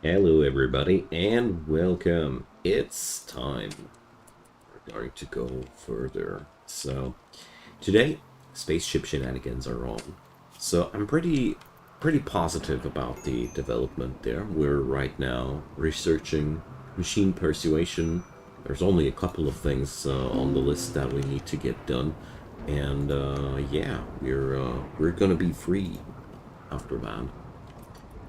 Hello everybody and welcome. It's time. We're going to go further. So today spaceship shenanigans are on. So I'm pretty positive about the development there. We're right now researching machine persuasion. There's only a couple of things on the list that we need to get done. And yeah, we're gonna be free after that.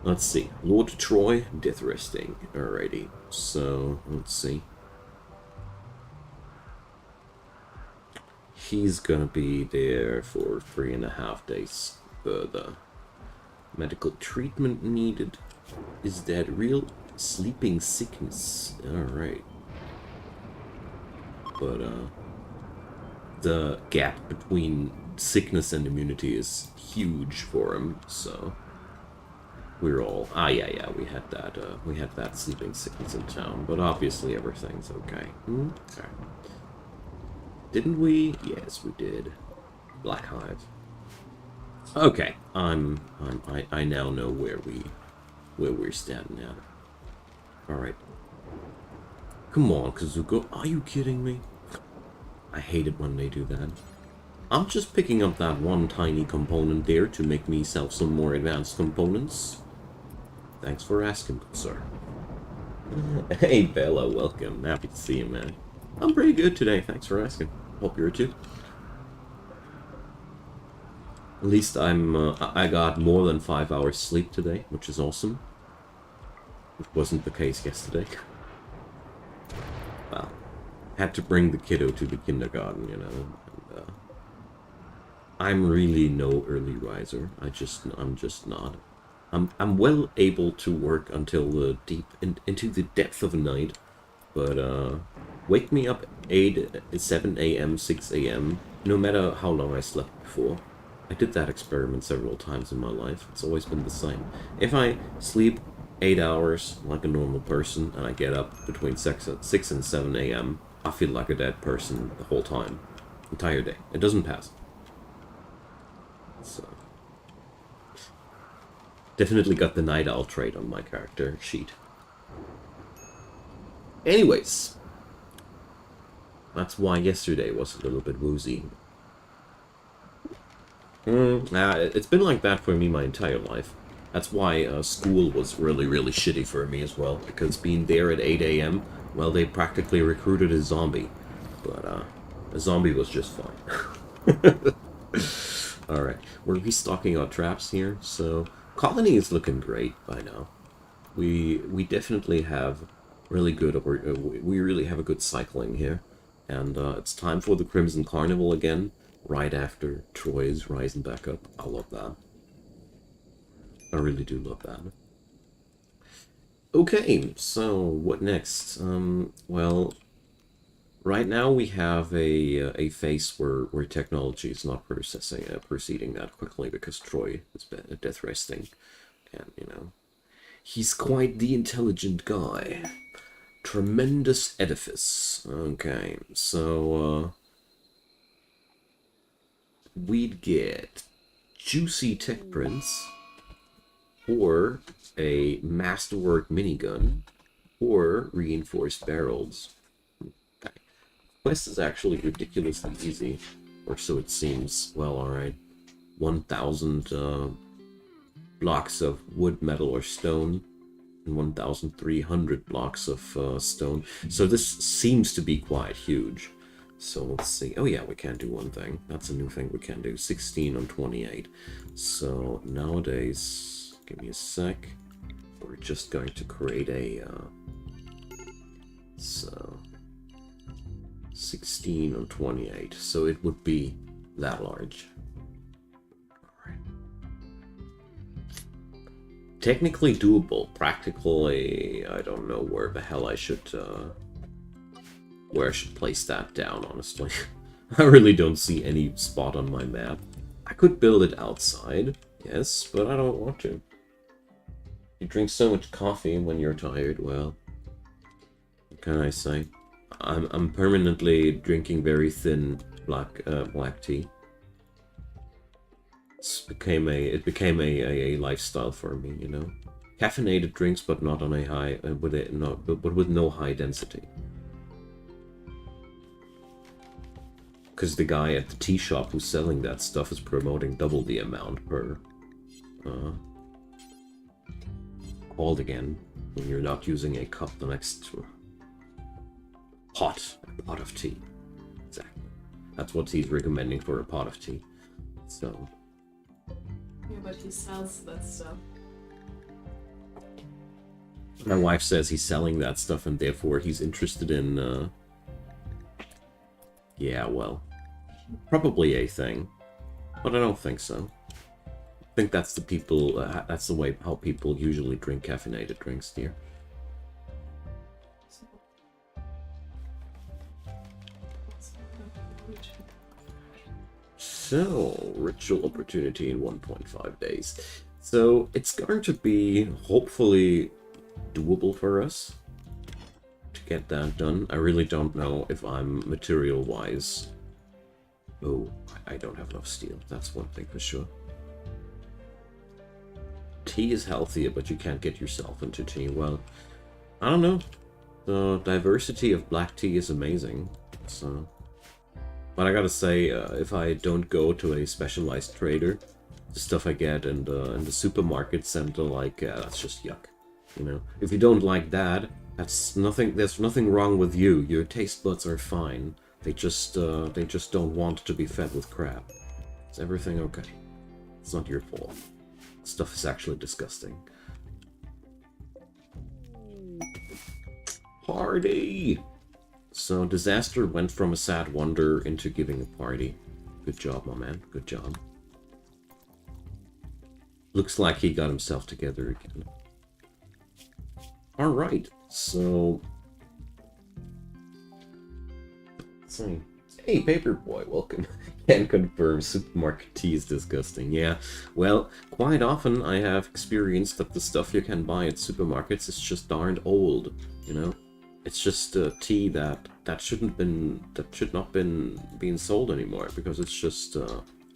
Let's see. Lord Troy, death resting. Alrighty. So, let's see. He's gonna be there for 3.5 days further. Medical treatment needed. Is that real? Sleeping sickness. Alright. But, the gap between sickness and immunity is huge for him, so... We're all yeah, we had that sleeping sickness in town, but obviously everything's okay. Okay. Didn't we? Yes, we did. Black Hive. Okay, I now know where we're standing at. All right. Come on, Kazuko. Are you kidding me? I hate it when they do that. I'm just picking up that one tiny component there to make myself some more advanced components. Thanks for asking, good sir. Hey, Bella, welcome. Happy to see you, man. I'm pretty good today, thanks for asking. Hope you're too. At least I got more than 5 hours sleep today, which is awesome. Which wasn't the case yesterday. Well, had to bring the kiddo to the kindergarten, you know. And, I'm really no early riser. I'm just not. I'm well able to work until into the depth of the night, but wake me up 7 a.m., 6 a.m., no matter how long I slept before. I did that experiment several times in my life. It's always been the same. If I sleep 8 hours like a normal person and I get up between 6 and 7 a.m., I feel like a dead person the whole time. Entire day. It doesn't pass. So... Definitely got the night owl trait on my character sheet. Anyways, that's why yesterday was a little bit woozy. It's been like that for me my entire life. That's why school was really shitty for me as well, because being there at 8 a.m., well, they practically recruited a zombie. But a zombie was just fine. Alright, we're restocking our traps here, so... Colony is looking great by now. We definitely have really good, we really have a good cycling here. And it's time for the Crimson Carnival again, right after Troy's rising back up. I love that. I really do love that. Okay, so what next? Well, right now we have a phase where technology is not proceeding that quickly because Troy is death resting, and you know he's quite the intelligent guy. Tremendous edifice. Okay, so we'd get juicy tech prints, or a masterwork minigun, or reinforced barrels. Quest is actually ridiculously easy, or so it seems. Well, alright. 1,000 blocks of wood, metal, or stone, and 1,300 blocks of stone. So this seems to be quite huge. So let's see. Oh yeah, we can do one thing. That's a new thing we can do. 16 on 28. So nowadays, give me a sec. We're just going to create a... so... 16 on 28, so it would be that large. Alright. Technically doable, practically I don't know where the hell I should place that down, honestly. I really don't see any spot on my map. I could build it outside, yes, but I don't want to. You drink so much coffee when you're tired, well, what can I say? I'm permanently drinking very thin black tea. It became a lifestyle for me, you know. Caffeinated drinks, but not on a high, but with no high density. Because the guy at the tea shop who's selling that stuff is promoting double the amount per called again when you're not using a cup the next to a pot of tea. Exactly. That's what he's recommending for a pot of tea. So. Yeah, but he sells that stuff. My wife says he's selling that stuff and therefore he's interested in, yeah, well, probably a thing, but I don't think so. I think that's the people, that's the way how people usually drink caffeinated drinks here. So, ritual opportunity in 1.5 days. So, it's going to be, hopefully, doable for us to get that done. I really don't know if I'm material-wise. Oh, I don't have enough steel. That's one thing for sure. Tea is healthier, but you can't get yourself into tea. Well, I don't know. The diversity of black tea is amazing. So, but I gotta say, if I don't go to a specialized trader, the stuff I get in the supermarket center, like, that's just yuck. You know, if you don't like that, that's nothing. There's nothing wrong with you. Your taste buds are fine. They just don't want to be fed with crap. Is everything okay? It's not your fault. Stuff is actually disgusting. Party! So, Disaster went from a sad wonder into giving a party. Good job, my man. Good job. Looks like he got himself together again. Alright, so... let's see. Hey, Paperboy, welcome. Can confirm supermarket tea is disgusting. Yeah, well, quite often I have experienced that the stuff you can buy at supermarkets is just darned old, you know? It's just tea that should not been being sold anymore because it's just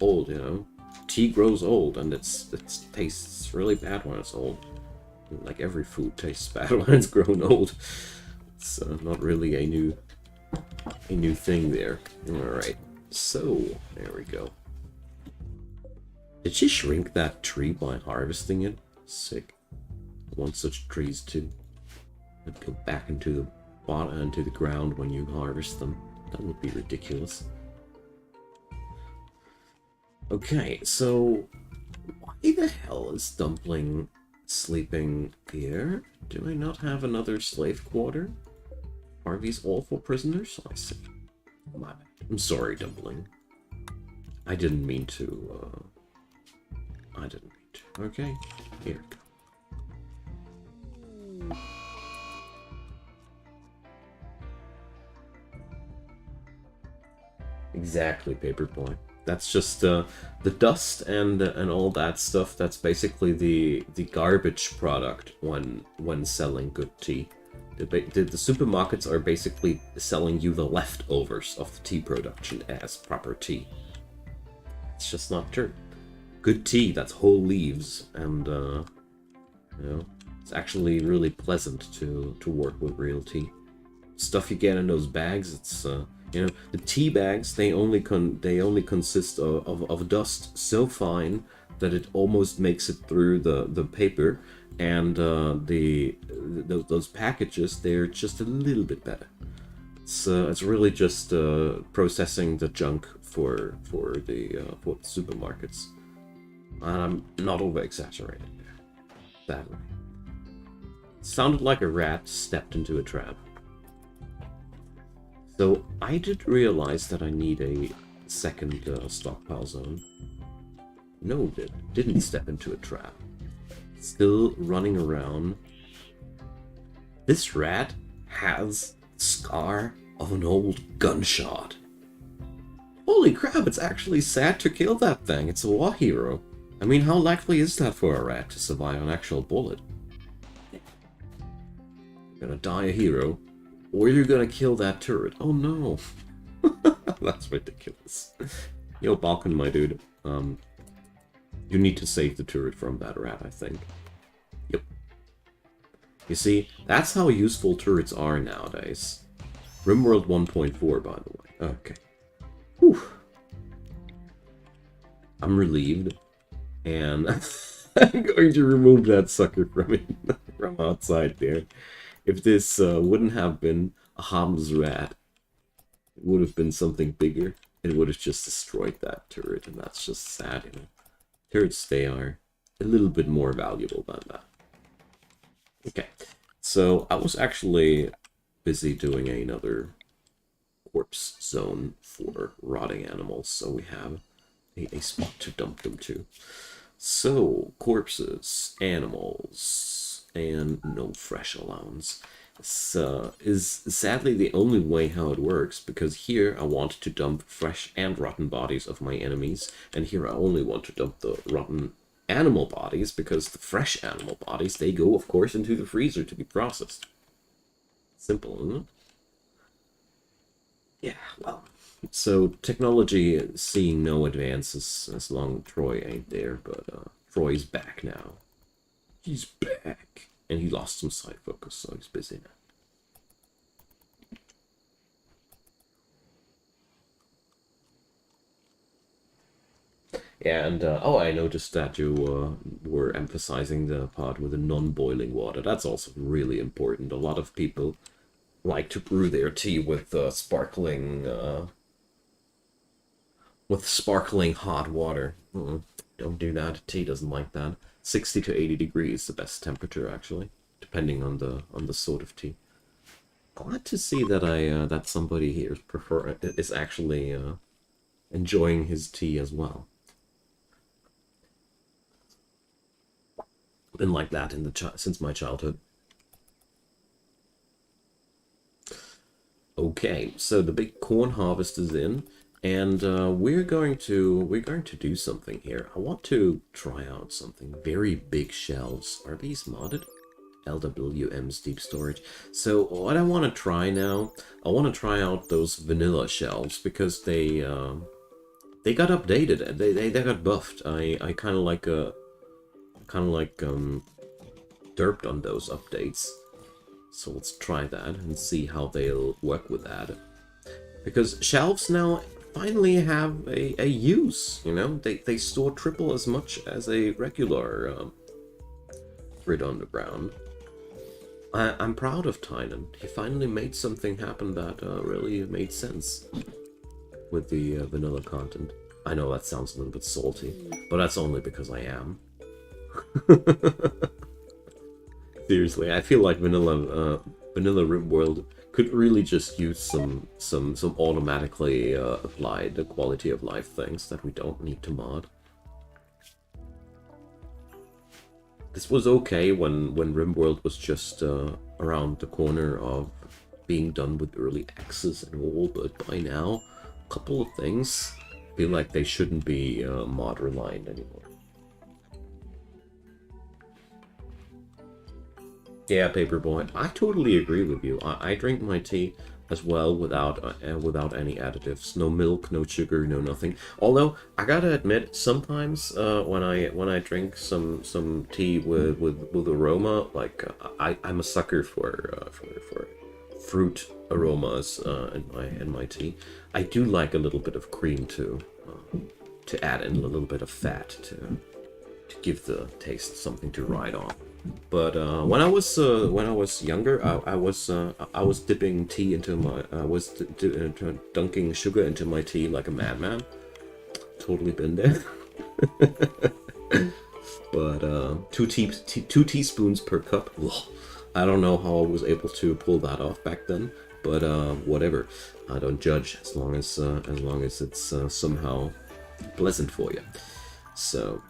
old, you know? Tea grows old and it tastes really bad when it's old. Like every food tastes bad when it's grown old. It's not really a new thing there. Alright, so there we go. Did she shrink that tree by harvesting it? Sick. I want such trees too. That go back into the bottom, into the ground when you harvest them. That would be ridiculous. Okay, so why the hell is Dumpling sleeping here? Do I not have another slave quarter? Are these all for prisoners? I see. My bad. I'm sorry, Dumpling. I didn't mean to, Okay, here we go. Exactly, Paperboy. That's just the dust and all that stuff. That's basically the garbage product when selling good tea. The supermarkets are basically selling you the leftovers of the tea production as proper tea. It's just not true. Good tea, that's whole leaves, and you know, it's actually really pleasant to work with real tea. Stuff you get in those bags, it's you know, the tea bags, they only consist of dust so fine that it almost makes it through the paper, and those packages, they're just a little bit better. It's really just processing the junk for the supermarkets, and I'm not over exaggerating that way. Sounded like a rat stepped into a trap. So I did realize that I need a second stockpile zone. No, didn't step into a trap. Still running around. This rat has scar of an old gunshot. Holy crap, it's actually sad to kill that thing. It's a war hero. I mean, how likely is that for a rat to survive an actual bullet? You're gonna die a hero, or you're gonna kill that turret. Oh no. That's ridiculous. Yo, Balkan, my dude. You need to save the turret from that rat, I think. Yep. You see, that's how useful turrets are nowadays. RimWorld 1.4, by the way. Okay. Whew. I'm relieved. And I'm going to remove that sucker from outside there. If this wouldn't have been a harmless rat, it would have been something bigger. It would have just destroyed that turret, and that's just sad, you know. Turrets, they are a little bit more valuable than that. Okay, so I was actually busy doing another corpse zone for rotting animals, so we have a spot to dump them to. So, corpses, animals, and no fresh allowance. This is sadly the only way how it works, because here I want to dump fresh and rotten bodies of my enemies, and here I only want to dump the rotten animal bodies, because the fresh animal bodies, they go, of course, into the freezer to be processed. Simple, isn't it? Yeah, well, so technology is seeing no advances as long as Troy ain't there, but Troy's back now. He's back. And he lost some side focus, so he's busy now. Yeah, and oh, I noticed that you were emphasizing the part with the non-boiling water. That's also really important. A lot of people like to brew their tea with sparkling hot water. Don't do that. Tea doesn't like that. 60 to 80 degrees is the best temperature, actually, depending on the sort of tea. Glad to see that that somebody here is actually enjoying his tea as well. Been like that since my childhood. Okay, so the big corn harvest is in, and we're going to do something here. I want to try out something. Very big shelves. Are these modded? LWM's deep storage. So what I want to try now, I want to try out those vanilla shelves, because they got updated. They got buffed. I kind of like derped on those updates. So let's try that and see how they'll work with that. Because shelves now finally have a use, you know? They store triple as much as a regular grid underground. I'm proud of Tynan. He finally made something happen that really made sense with the vanilla content. I know that sounds a little bit salty, but that's only because I am. Seriously, I feel like vanilla RimWorld could really just use some automatically applied quality of life things that we don't need to mod. This was okay when RimWorld was just around the corner of being done with early access and all, but by now, a couple of things feel like they shouldn't be mod reliant anymore. Yeah, Paperboy, I totally agree with you. I drink my tea as well without any additives. No milk, no sugar, no nothing. Although I gotta admit, sometimes when I drink some tea with aroma, like I'm a sucker for fruit aromas in my tea. I do like a little bit of cream too, to add in a little bit of fat to give the taste something to ride on. But when I was younger, I was dipping tea into my dunking sugar into my tea like a madman. Totally been there. But 2 teaspoons per cup. Ugh. I don't know how I was able to pull that off back then, but whatever. I don't judge as long as it's somehow pleasant for you. So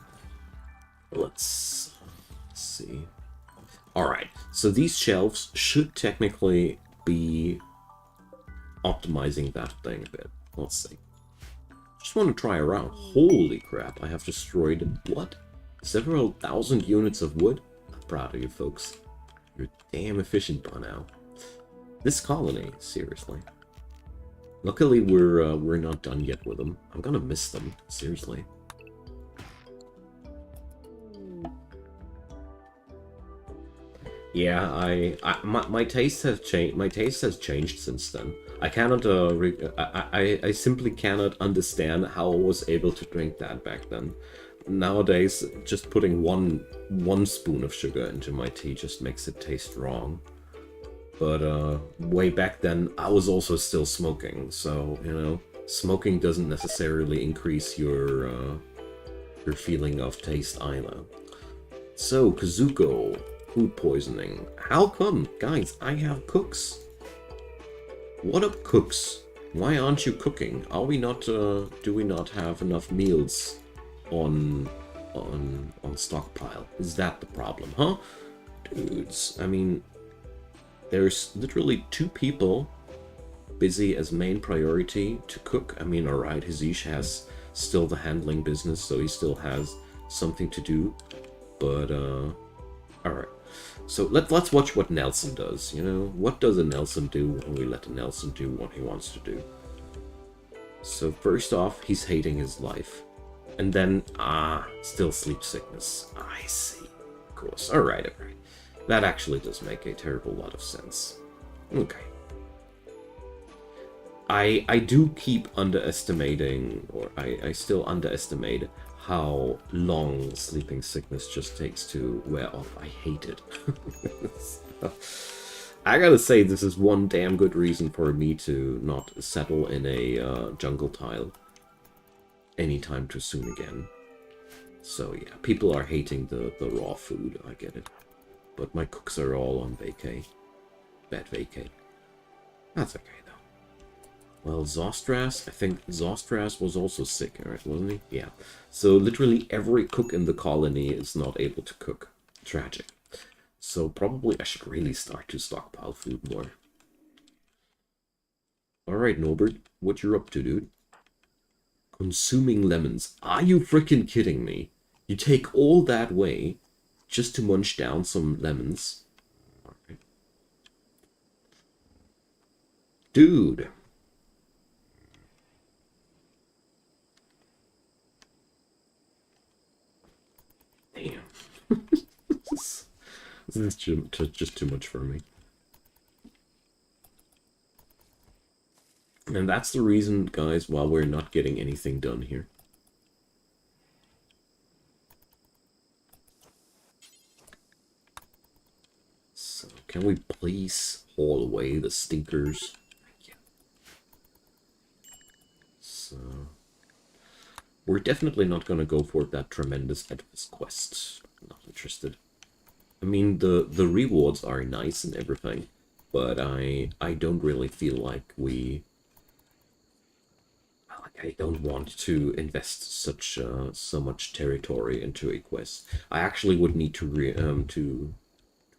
let's see. Alright, so these shelves should technically be optimizing that thing a bit. Let's see. Just want to try around. Holy crap, I have destroyed, what? Several thousand units of wood? I'm proud of you folks. You're damn efficient by now. This colony, seriously. Luckily we're not done yet with them. I'm gonna miss them, seriously. Yeah, my taste has changed. My taste has changed since then. I cannot. I simply cannot understand how I was able to drink that back then. Nowadays, just putting one spoon of sugar into my tea just makes it taste wrong. But way back then, I was also still smoking, so you know, smoking doesn't necessarily increase your feeling of taste either. So Kazuko. Food poisoning. How come? Guys, I have cooks. What up, cooks? Why aren't you cooking? Are we not, do we not have enough meals on stockpile? Is that the problem, huh? Dudes, I mean, there's literally 2 people busy as main priority to cook. I mean, alright, Hizish has still the handling business, so he still has something to do. But, alright. So let's watch what Nelson does, you know? What does a Nelson do when we let a Nelson do what he wants to do? So first off, he's hating his life. And then, still sleep sickness. I see. Of course. Alright, alright. That actually does make a terrible lot of sense. Okay. I do keep underestimating, or I still underestimate how long sleeping sickness just takes to wear off. I hate it. So, I gotta say, this is one damn good reason for me to not settle in a jungle tile anytime too soon again. So yeah, people are hating the raw food, I get it. But my cooks are all on vacay. Bad vacay. That's okay though. Well, Zostras, I think Zostras was also sick, right, wasn't he? Yeah. So literally every cook in the colony is not able to cook. Tragic. So probably I should really start to stockpile food more. Alright, Norbert, what you're up to, dude? Consuming lemons. Are you freaking kidding me? You take all that way just to munch down some lemons? Alright. Dude. Damn. This is just too much for me. And that's the reason, guys, why we're not getting anything done here. So, can we please haul away the stinkers? Thank you. So, we're definitely not going to go for that tremendous edifice quest. Not interested. I mean, the rewards are nice and everything, but I don't really feel like I don't want to invest so much territory into a quest. I actually would need to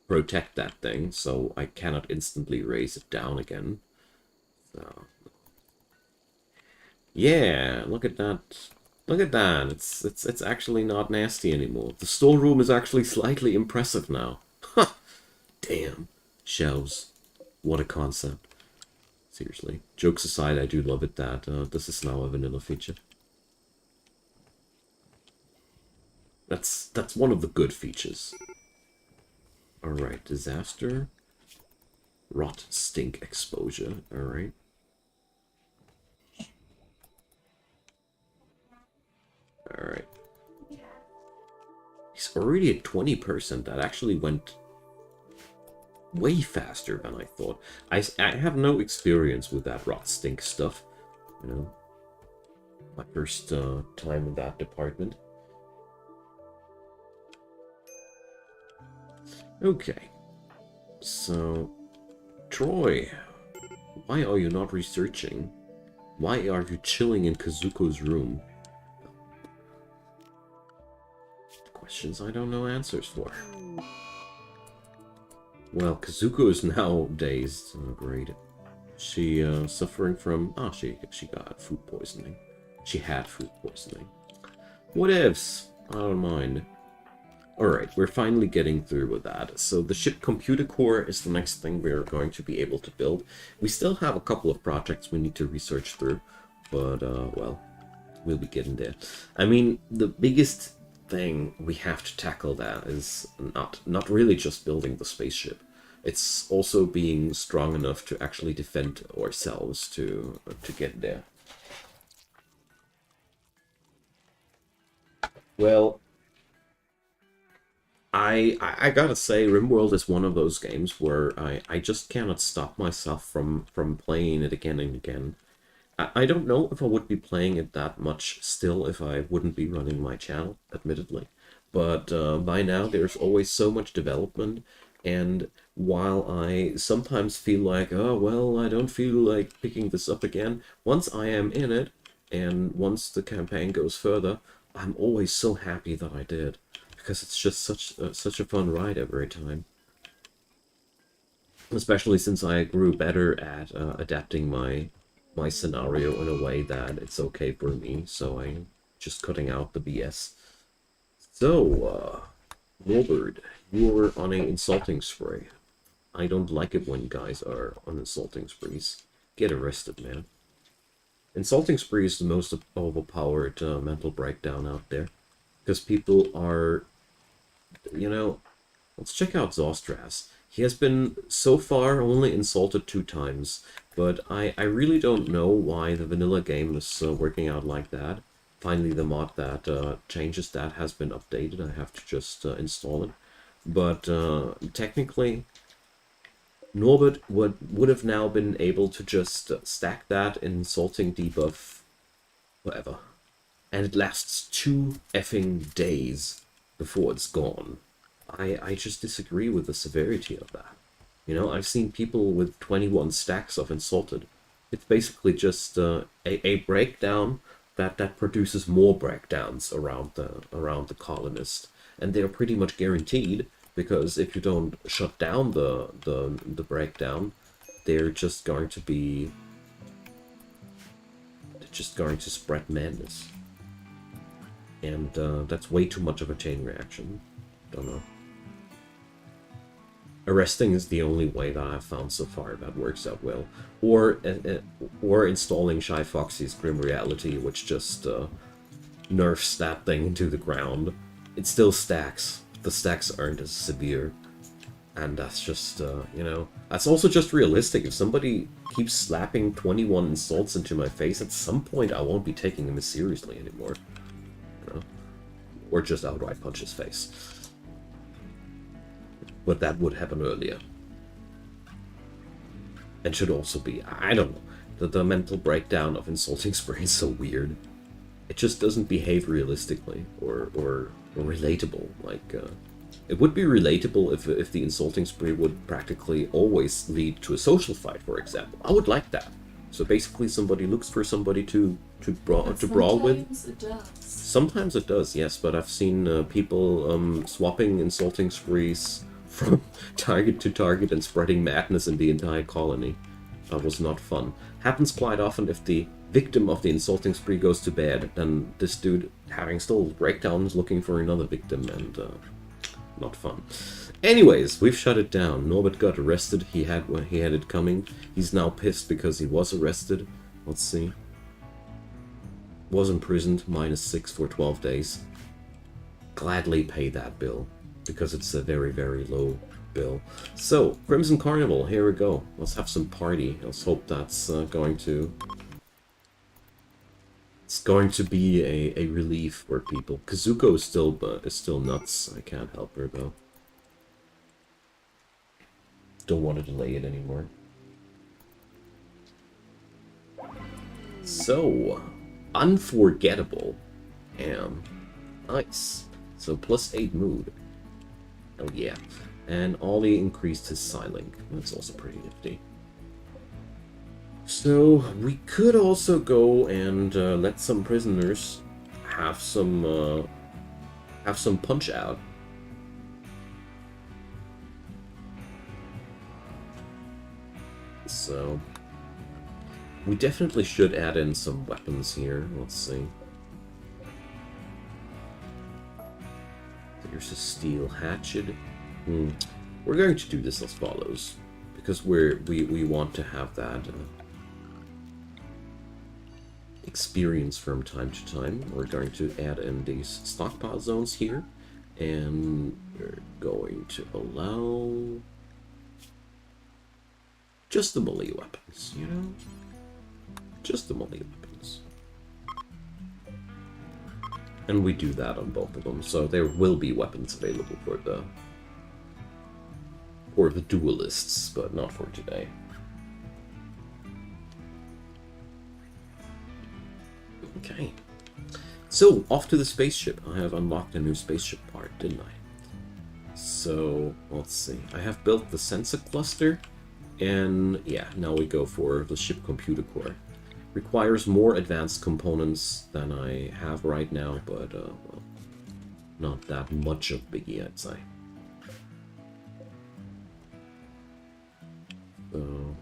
protect that thing, so I cannot instantly raise it down again. So, yeah, look at that. Look at that. It's actually not nasty anymore. The storeroom is actually slightly impressive now. Ha! Damn. Shelves. What a concept. Seriously. Jokes aside, I do love it that this is now a vanilla feature. That's one of the good features. Alright, disaster. Rot, stink, exposure. Alright. Alright. He's already at 20%. That actually went way faster than I thought. I have no experience with that rot stink stuff. You know, my first time in that department. Okay. So, Troy, why are you not researching? Why are you chilling in Kazuko's room? Questions I don't know answers for. Well, Kazuko is now dazed. Oh, great. She suffering from... Ah, she got food poisoning. She had food poisoning. What ifs? I don't mind. Alright, we're finally getting through with that. So the ship computer core is the next thing we're going to be able to build. We still have a couple of projects we need to research through. But, well, we'll be getting there. I mean, the biggest thing we have to tackle that is not really just building the spaceship. It's also being strong enough to actually defend ourselves to get there. Well, I gotta say, RimWorld is one of those games where I just cannot stop myself from playing it again and again. I don't know if I would be playing it that much still if I wouldn't be running my channel, admittedly. But by now there's always so much development, and while I sometimes feel like, oh, well, I don't feel like picking this up again, once I am in it, and once the campaign goes further, I'm always so happy that I did. Because it's just such a fun ride every time. Especially since I grew better at adapting my scenario in a way that it's okay for me, so I'm just cutting out the BS. So, Robert, you're on an insulting spree. I don't like it when guys are on insulting sprees. Get arrested, man. Insulting spree is the most overpowered mental breakdown out there. Because people are, you know, let's check out Zostras. He has been, so far, only insulted 2 times, but I really don't know why the vanilla game is working out like that. Finally, the mod that changes that has been updated. I have to just install it. But technically, Norbert would have now been able to just stack that insulting debuff, whatever. And it lasts 2 effing days before it's gone. I just disagree with the severity of that. You know, I've seen people with 21 stacks of Insulted. It's basically just a breakdown that produces more breakdowns around the colonist. And they're pretty much guaranteed, because if you don't shut down the breakdown, they're just going to spread madness. And that's way too much of a chain reaction. Don't know. Arresting is the only way that I've found so far that works out well. Or installing Shy Foxy's Grim Reality, which just nerfs that thing into the ground. It still stacks. The stacks aren't as severe. And that's just, you know, that's also just realistic. If somebody keeps slapping 21 insults into my face, at some point I won't be taking them as seriously anymore. You know? Or just outright punch his face. But that would happen earlier. And should also be, I don't know, the mental breakdown of insulting spree is so weird. It just doesn't behave realistically or relatable. Like, it would be relatable if the insulting spree would practically always lead to a social fight, for example. I would like that. So basically somebody looks for somebody to brawl with. Sometimes it does. Sometimes it does, yes, but I've seen people swapping insulting sprees from target to target and spreading madness in the entire colony. That was not fun. Happens quite often if the victim of the insulting spree goes to bed, then this dude having still breakdowns looking for another victim, and not fun. Anyways, we've shut it down. Norbert got arrested. He had it coming. He's now pissed because he was arrested. Let's see. Was imprisoned, -6 for 12 days. Gladly pay that bill, because it's a very, very low bill. So, Crimson Carnival, here we go. Let's have some party. Let's hope that's going to... It's going to be a relief for people. Kazuko is still nuts. I can't help her, though. Don't want to delay it anymore. So, unforgettable. Nice. So, +8 mood. Oh yeah. And Ollie increased his Psylink. That's also pretty nifty. So, we could also go and let some prisoners have some punch out. So, we definitely should add in some weapons here. Let's see. There's a steel hatchet. We're going to do this as follows, because we want to have that experience from time to time. We're going to add in these stockpile zones here, and we're going to allow just the melee weapons, you know? Just the melee weapons. And we do that on both of them, so there will be weapons available for the duelists, but not for today. Okay. So, off to the spaceship. I have unlocked a new spaceship part, didn't I? So, let's see. I have built the sensor cluster, and yeah, now we go for the ship computer core. Requires more advanced components than I have right now, but well, not that much of biggie, I'd say. So,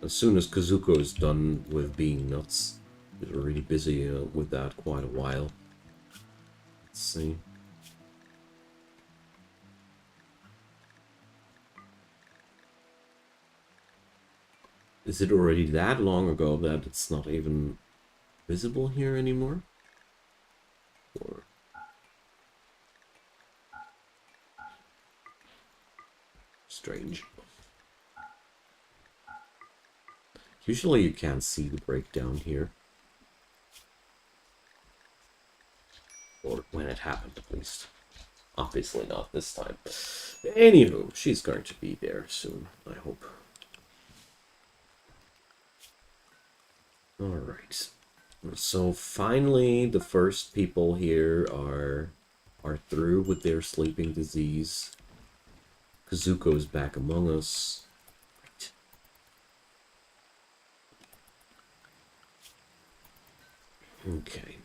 as soon as Kazuko is done with being nuts, he's already busy with that quite a while. Let's see. Is it already that long ago that it's not even visible here anymore? Or... strange. Usually you can't see the breakdown here. Or when it happened, at least. Obviously not this time. Anywho, she's going to be there soon, I hope. Alright. So finally the first people here are through with their sleeping disease. Kazuko's back among us. Right. Okay.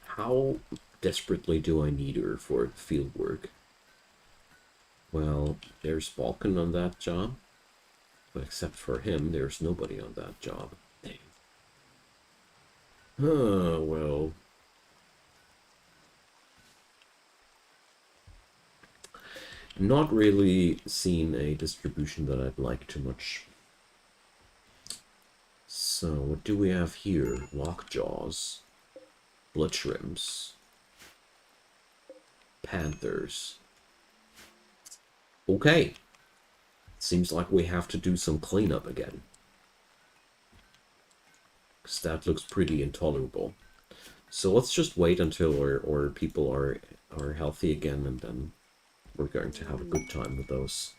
How desperately do I need her for field work? Well, there's Balkan on that job. But except for him, there's nobody on that job. Dang. Oh, well. Not really seen a distribution that I'd like too much. So, what do we have here? Lockjaws. Blood shrimps. Panthers. Okay. Seems like we have to do some cleanup again. Because that looks pretty intolerable. So let's just wait until our people are healthy again, and then we're going to have a good time with those.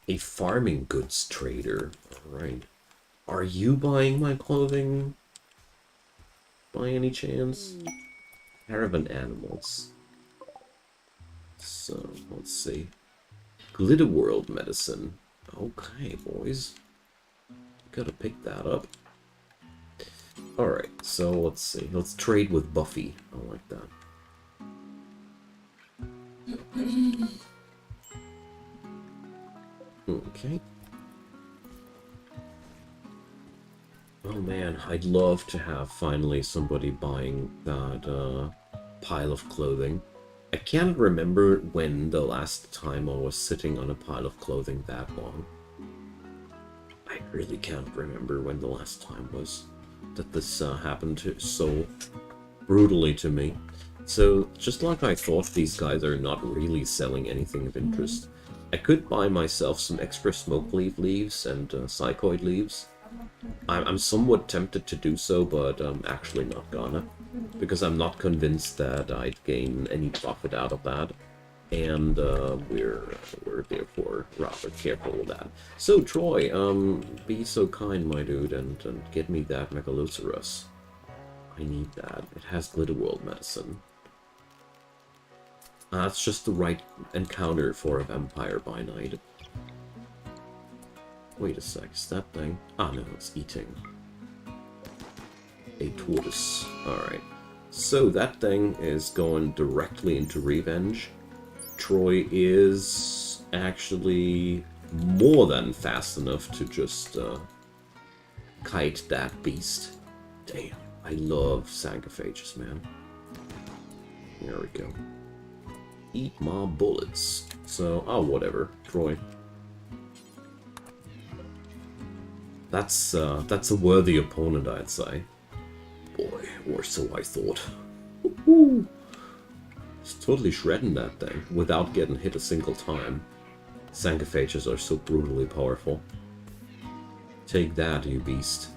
A farming goods trader. Alright. Are you buying my clothing? By any chance? Caravan animals. So, let's see. Glitter World medicine. Okay, boys. Gotta pick that up. Alright, so let's see. Let's trade with Buffy. I like that. Okay. Oh man, I'd love to have finally somebody buying that pile of clothing. I can't remember when the last time I was sitting on a pile of clothing that long. I really can't remember when the last time was that this happened so brutally to me. So, just like I thought, these guys are not really selling anything of interest. I could buy myself some extra smoke leaves and psychoid leaves. I'm somewhat tempted to do so, but I'm actually not gonna. Because I'm not convinced that I'd gain any profit out of that. And we're therefore rather careful with that. So Troy, be so kind, my dude, and get me that Megalosaurus. I need that. It has Glitter World medicine. That's just the right encounter for a vampire by night. Wait a sec, is that thing? Ah no, it's eating a tortoise. Alright. So that thing is going directly into revenge. Troy is actually more than fast enough to just kite that beast. Damn, I love Sanguophages, man. There we go. Eat my bullets. So, oh, whatever, Troy. That's a worthy opponent, I'd say. Boy, or so I thought. Woohoo! It's totally shredding that thing without getting hit a single time. Sanguophages are so brutally powerful. Take that, you beast.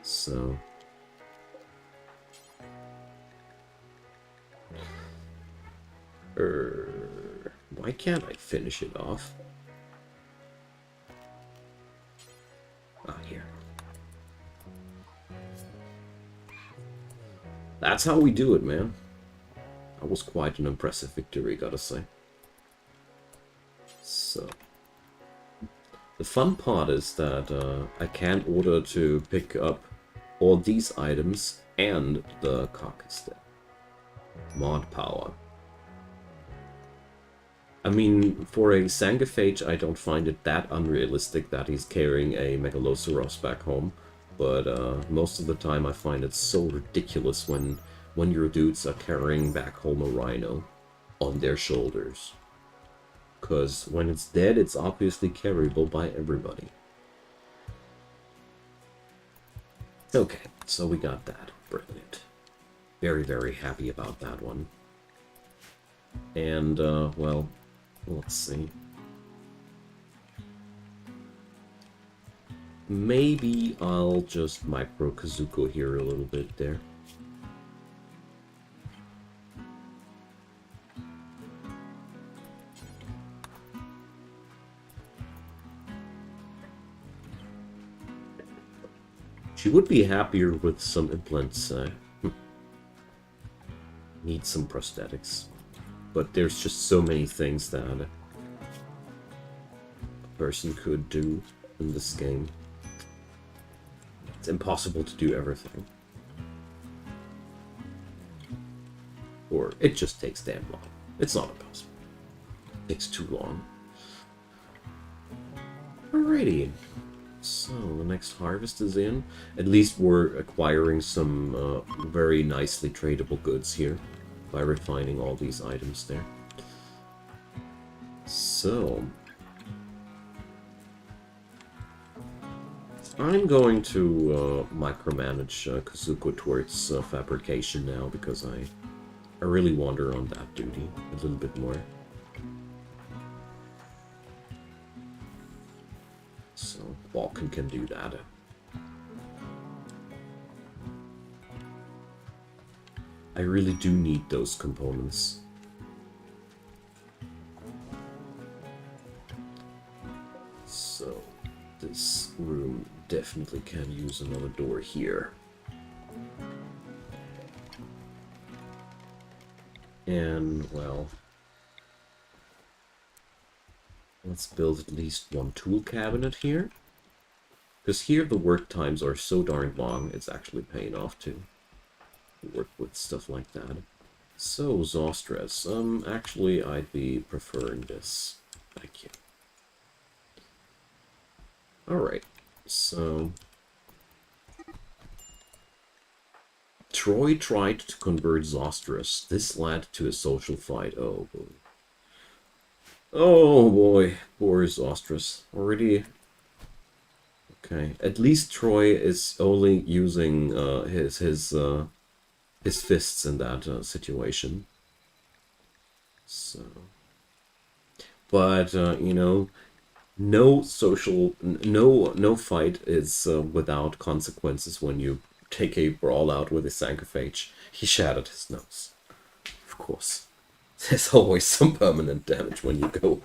So... why can't I finish it off? Ah, here. That's how we do it, man. That was quite an impressive victory, gotta say. So... the fun part is that I can order to pick up all these items and the carcass there. Mod power. I mean, for a Sanguophage, I don't find it that unrealistic that he's carrying a Megaloceros back home. But most of the time I find it so ridiculous when your dudes are carrying back home a rhino on their shoulders. Because when it's dead, it's obviously carryable by everybody. Okay, so we got that. Brilliant. Very, very happy about that one. And, well, let's see. Maybe I'll just micro Kazuko here a little bit there. She would be happier with some implants. Need some prosthetics. But there's just so many things that a person could do in this game. It's impossible to do everything. Or it just takes damn long. It's not impossible. It takes too long. Alrighty. So, the next harvest is in. At least we're acquiring some very nicely tradable goods here by refining all these items there. So, I'm going to micromanage Kazuko towards fabrication now because I really want her on that duty a little bit more. So, Balkan can do that. I really do need those components. So, this room definitely can use another door here. And, well... let's build at least one tool cabinet here. Because here the work times are so darn long, it's actually paying off to work with stuff like that. So, Zostress. Actually, I'd be preferring this. Thank you. Alright, so... Troy tried to convert Zostress. This led to a social fight. Oh, boy. Oh, boy. Poor Zostress. Already... okay, at least Troy is only using his fists in that situation. So, but you know, no fight is without consequences when you take a brawl out with a Sanguophage. He shattered his nose. Of course, there's always some permanent damage when you go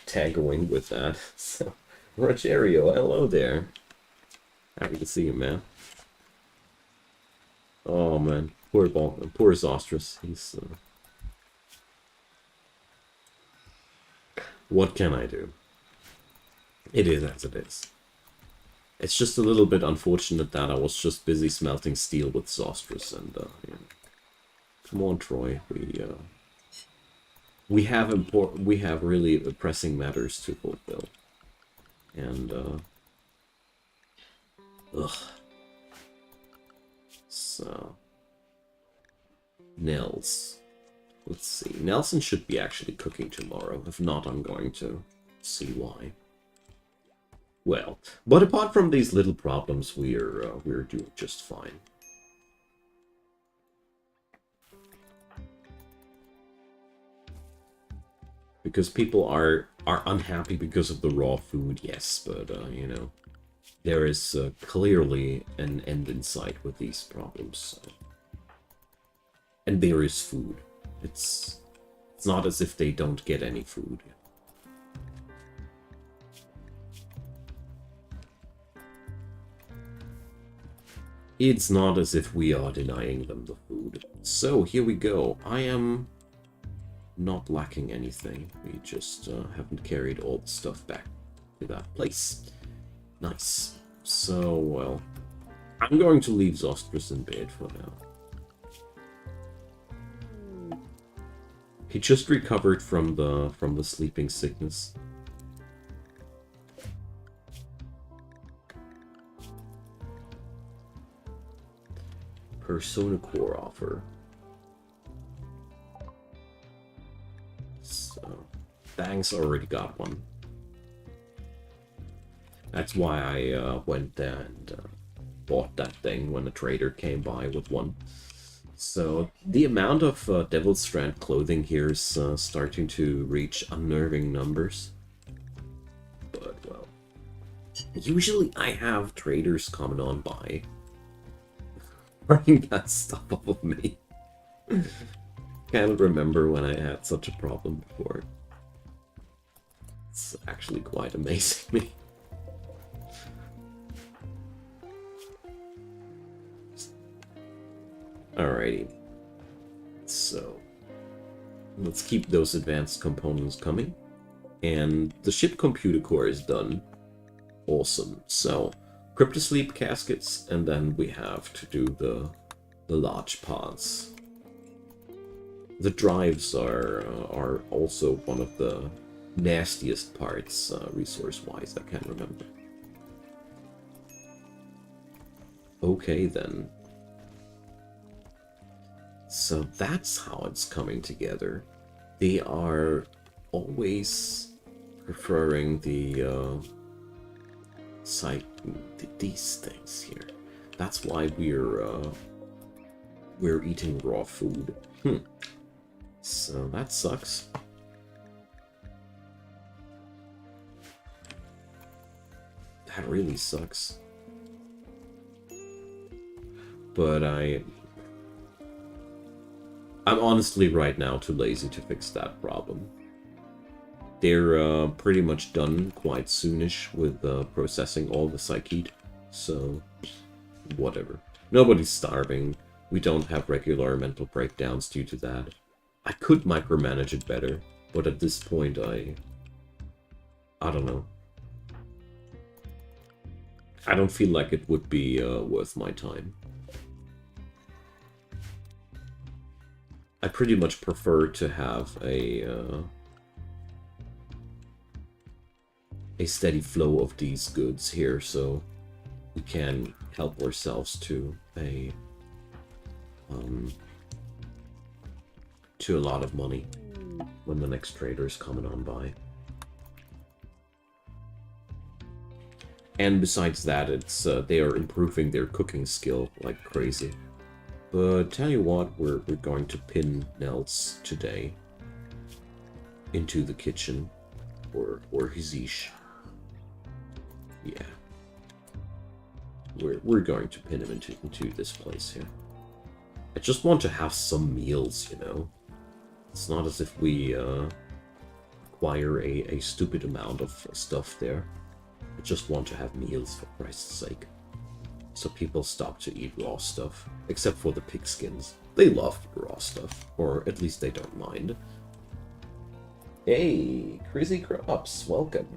tangoing with that. So, Rogerio, hello there. Happy to see you, man. Oh man, poor Zostress. He's what can I do? It is as it is. It's just a little bit unfortunate that I was just busy smelting steel with Zostress, and yeah. Come on, Troy. We have really pressing matters to fulfill, and ugh. So, Nels. Let's see. Nelson should be actually cooking tomorrow. If not, I'm going to see why. Well, but apart from these little problems, we're doing just fine. Because people are unhappy because of the raw food, yes, but you know, there is clearly an end in sight with these problems. And there is food. It's not as if they don't get any food. It's not as if we are denying them the food. So, here we go. I am not lacking anything. We just haven't carried all the stuff back to that place. Nice. So, well, I'm going to leave Zostrus in bed for now. He just recovered from the sleeping sickness. Persona Core offer. So, Banks already got one. That's why I went there and bought that thing when a trader came by with one. So, the amount of Devil's Strand clothing here is starting to reach unnerving numbers. But, well, usually I have traders coming on by, bringing that stuff off of me. Can't remember when I had such a problem before. It's actually quite amazing me. Alrighty, so let's keep those advanced components coming. And the ship computer core is done. Awesome. So, cryptosleep caskets, and then we have to do the large pods. The drives are also one of the nastiest parts, resource-wise, I can't remember. Okay, then. So that's how it's coming together. They are always preferring the these things here. That's why we're eating raw food. So that sucks. That really sucks. But I'm honestly right now too lazy to fix that problem. They're pretty much done quite soonish with processing all the psychete, so whatever. Nobody's starving. We don't have regular mental breakdowns due to that. I could micromanage it better, but at this point I don't know. I don't feel like it would be worth my time. I pretty much prefer to have a steady flow of these goods here, so we can help ourselves to a lot of money when the next trader is coming on by. And besides that, it's they are improving their cooking skill like crazy. But tell you what, we're going to pin Nels today into the kitchen, or his ish. Yeah, we're going to pin him into this place here. I just want to have some meals, you know. It's not as if we acquire a stupid amount of stuff there. I just want to have meals, for Christ's sake. So people stop to eat raw stuff, except for the pigskins. They love raw stuff, or at least they don't mind. Hey, Crazy Crops, welcome.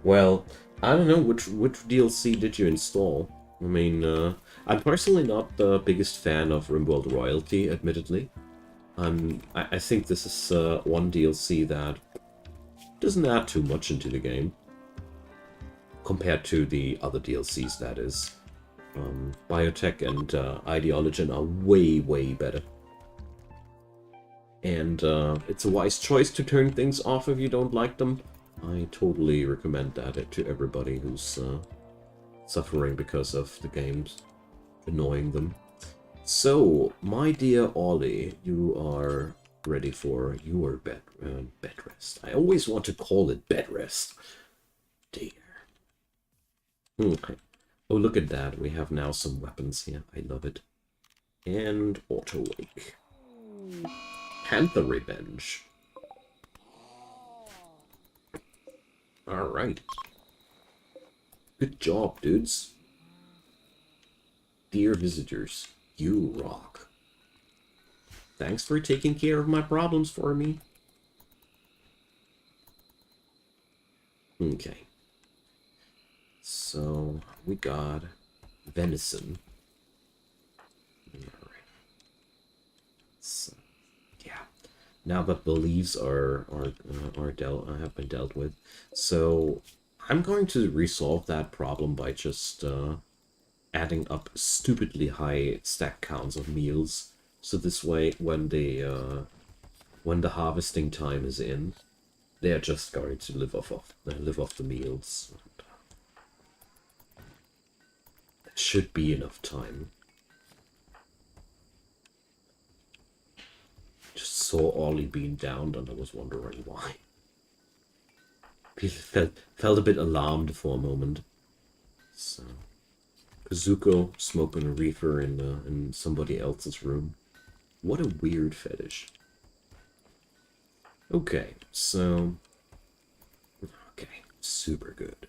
Well, I don't know, which DLC did you install? I mean, I'm personally not the biggest fan of RimWorld Royalty, admittedly. I think this is one DLC that doesn't add too much into the game compared to the other DLCs, that is. Biotech and Ideologen are way better. And it's a wise choice to turn things off if you don't like them. I totally recommend that to everybody who's suffering because of the games annoying them. So, my dear Ollie, you are ready for your bed rest. I always want to call it bed rest. Dear. Okay. Oh, look at that. We have now some weapons here. I love it. And auto wake. Panther revenge. Alright. Good job, dudes. Dear visitors, you rock. Thanks for taking care of my problems for me. Okay. So, we got venison. Alright. So, yeah. Now that the leaves have been dealt with. So, I'm going to resolve that problem by just adding up stupidly high stack counts of meals. So this way, when the harvesting time is in, they are just going to live off the meals. There should be enough time. Just saw Ollie being downed, and I was wondering why. Felt a bit alarmed for a moment. So, Kazuko smoking a reefer in somebody else's room. What a weird fetish. Okay, so... Okay, super good.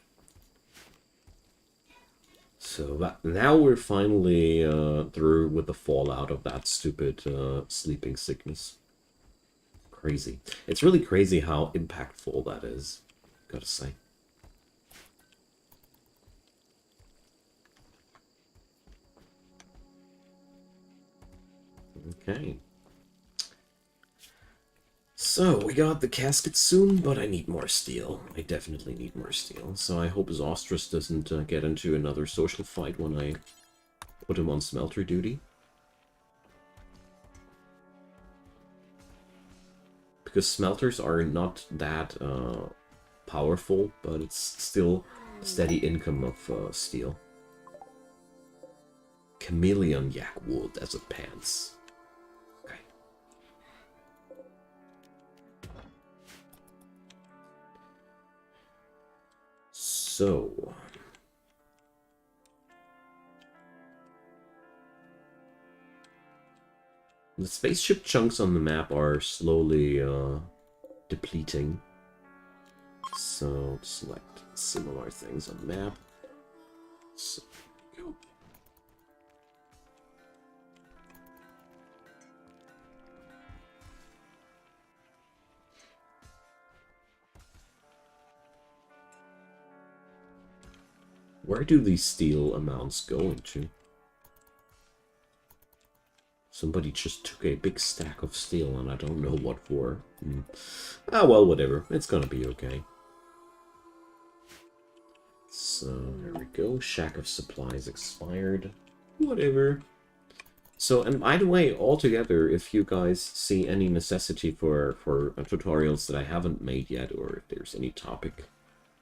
So now we're finally through with the fallout of that stupid sleeping sickness. Crazy. It's really crazy how impactful that is, gotta say. Okay. So, we got the casket soon, but I need more steel. I definitely need more steel. So I hope Zostrus doesn't get into another social fight when I put him on smelter duty. Because smelters are not that powerful, but it's still a steady income of steel. Chameleon yak wood as a pants. Okay. So... the spaceship chunks on the map are slowly depleting. So select similar things on the map. So, go. Where do these steel amounts go into? Somebody just took a big stack of steel and I don't know what for. Ah, well, whatever. It's gonna be okay. So, there we go. Shack of supplies expired. Whatever. So, and by the way, altogether, if you guys see any necessity for tutorials that I haven't made yet, or if there's any topic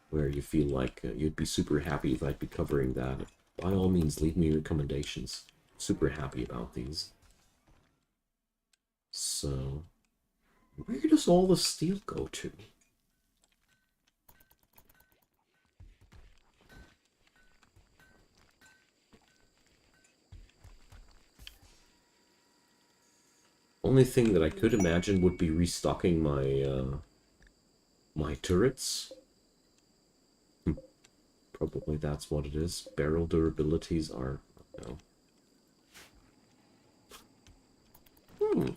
where you feel like you'd be super happy if I'd be covering that, by all means, leave me recommendations. Super happy about these. So, where does all the steel go to? Only thing that I could imagine would be restocking my my turrets. Probably that's what it is. Barrel durabilities are... no.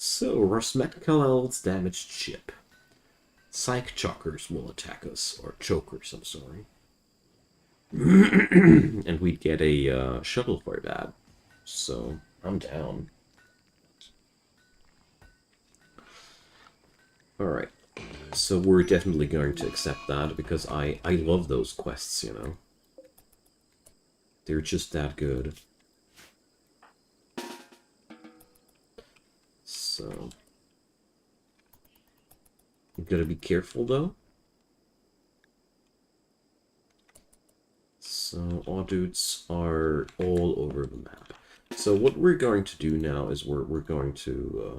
So, Rosmetkal's damaged ship. Psych chokers will attack us. Or chokers, I'm sorry. And we'd get a shuttle for that. So, I'm down. Alright. So we're definitely going to accept that, because I love those quests, you know. They're just that good. So you gotta be careful though. So our dudes are all over the map. So what we're going to do now is we're going to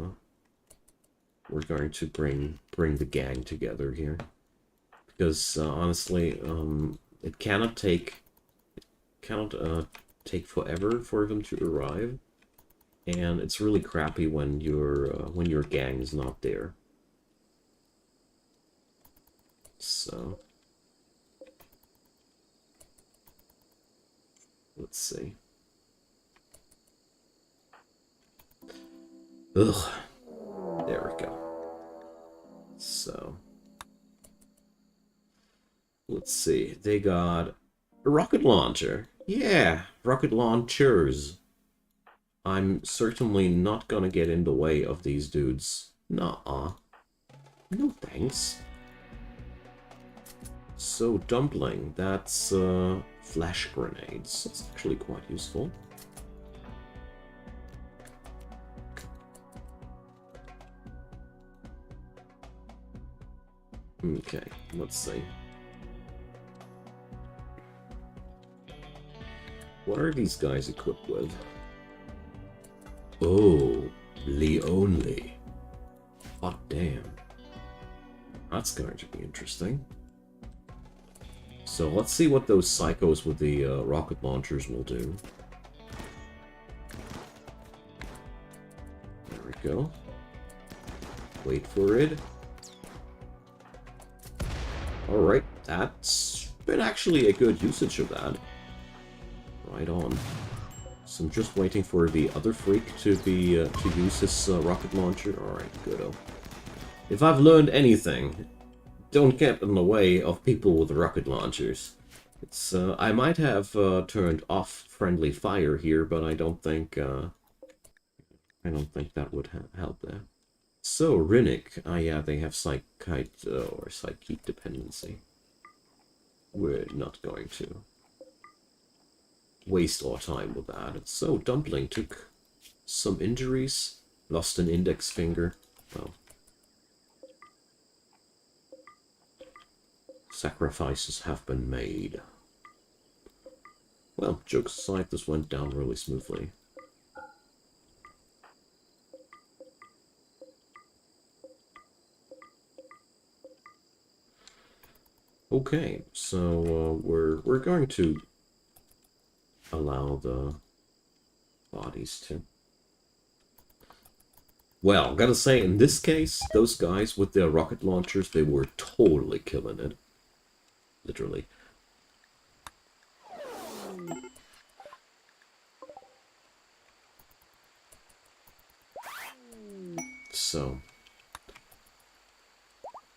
bring the gang together here, because honestly, it cannot take forever for them to arrive, and it's really crappy when your gang is not there. So let's see. Ugh. There we go. So let's see. They got a rocket launcher. Yeah, rocket launchers. I'm certainly not gonna get in the way of these dudes. Nuh-uh. No thanks. So, dumpling, that's flash grenades. That's actually quite useful. Okay, let's see. What are these guys equipped with? Oh, only. Hot damn. That's going to be interesting. So let's see what those psychos with the rocket launchers will do. There we go. Wait for it. Alright, that's been actually a good usage of that. Right on. So I'm just waiting for the other freak to be to use his rocket launcher. Alright, good. If I've learned anything, don't get in the way of people with rocket launchers. It's I might have turned off friendly fire here, but I don't think that would help there. So Rinnick, yeah, they have psychite or psychic dependency. We're not going to waste our time with that. So Dumpling took some injuries, lost an index finger. Well, sacrifices have been made. Well, jokes aside, this went down really smoothly. Okay, so we're going to allow the bodies to. Well, gotta say, in this case, those guys with their rocket launchers, they were totally killing it. Literally. So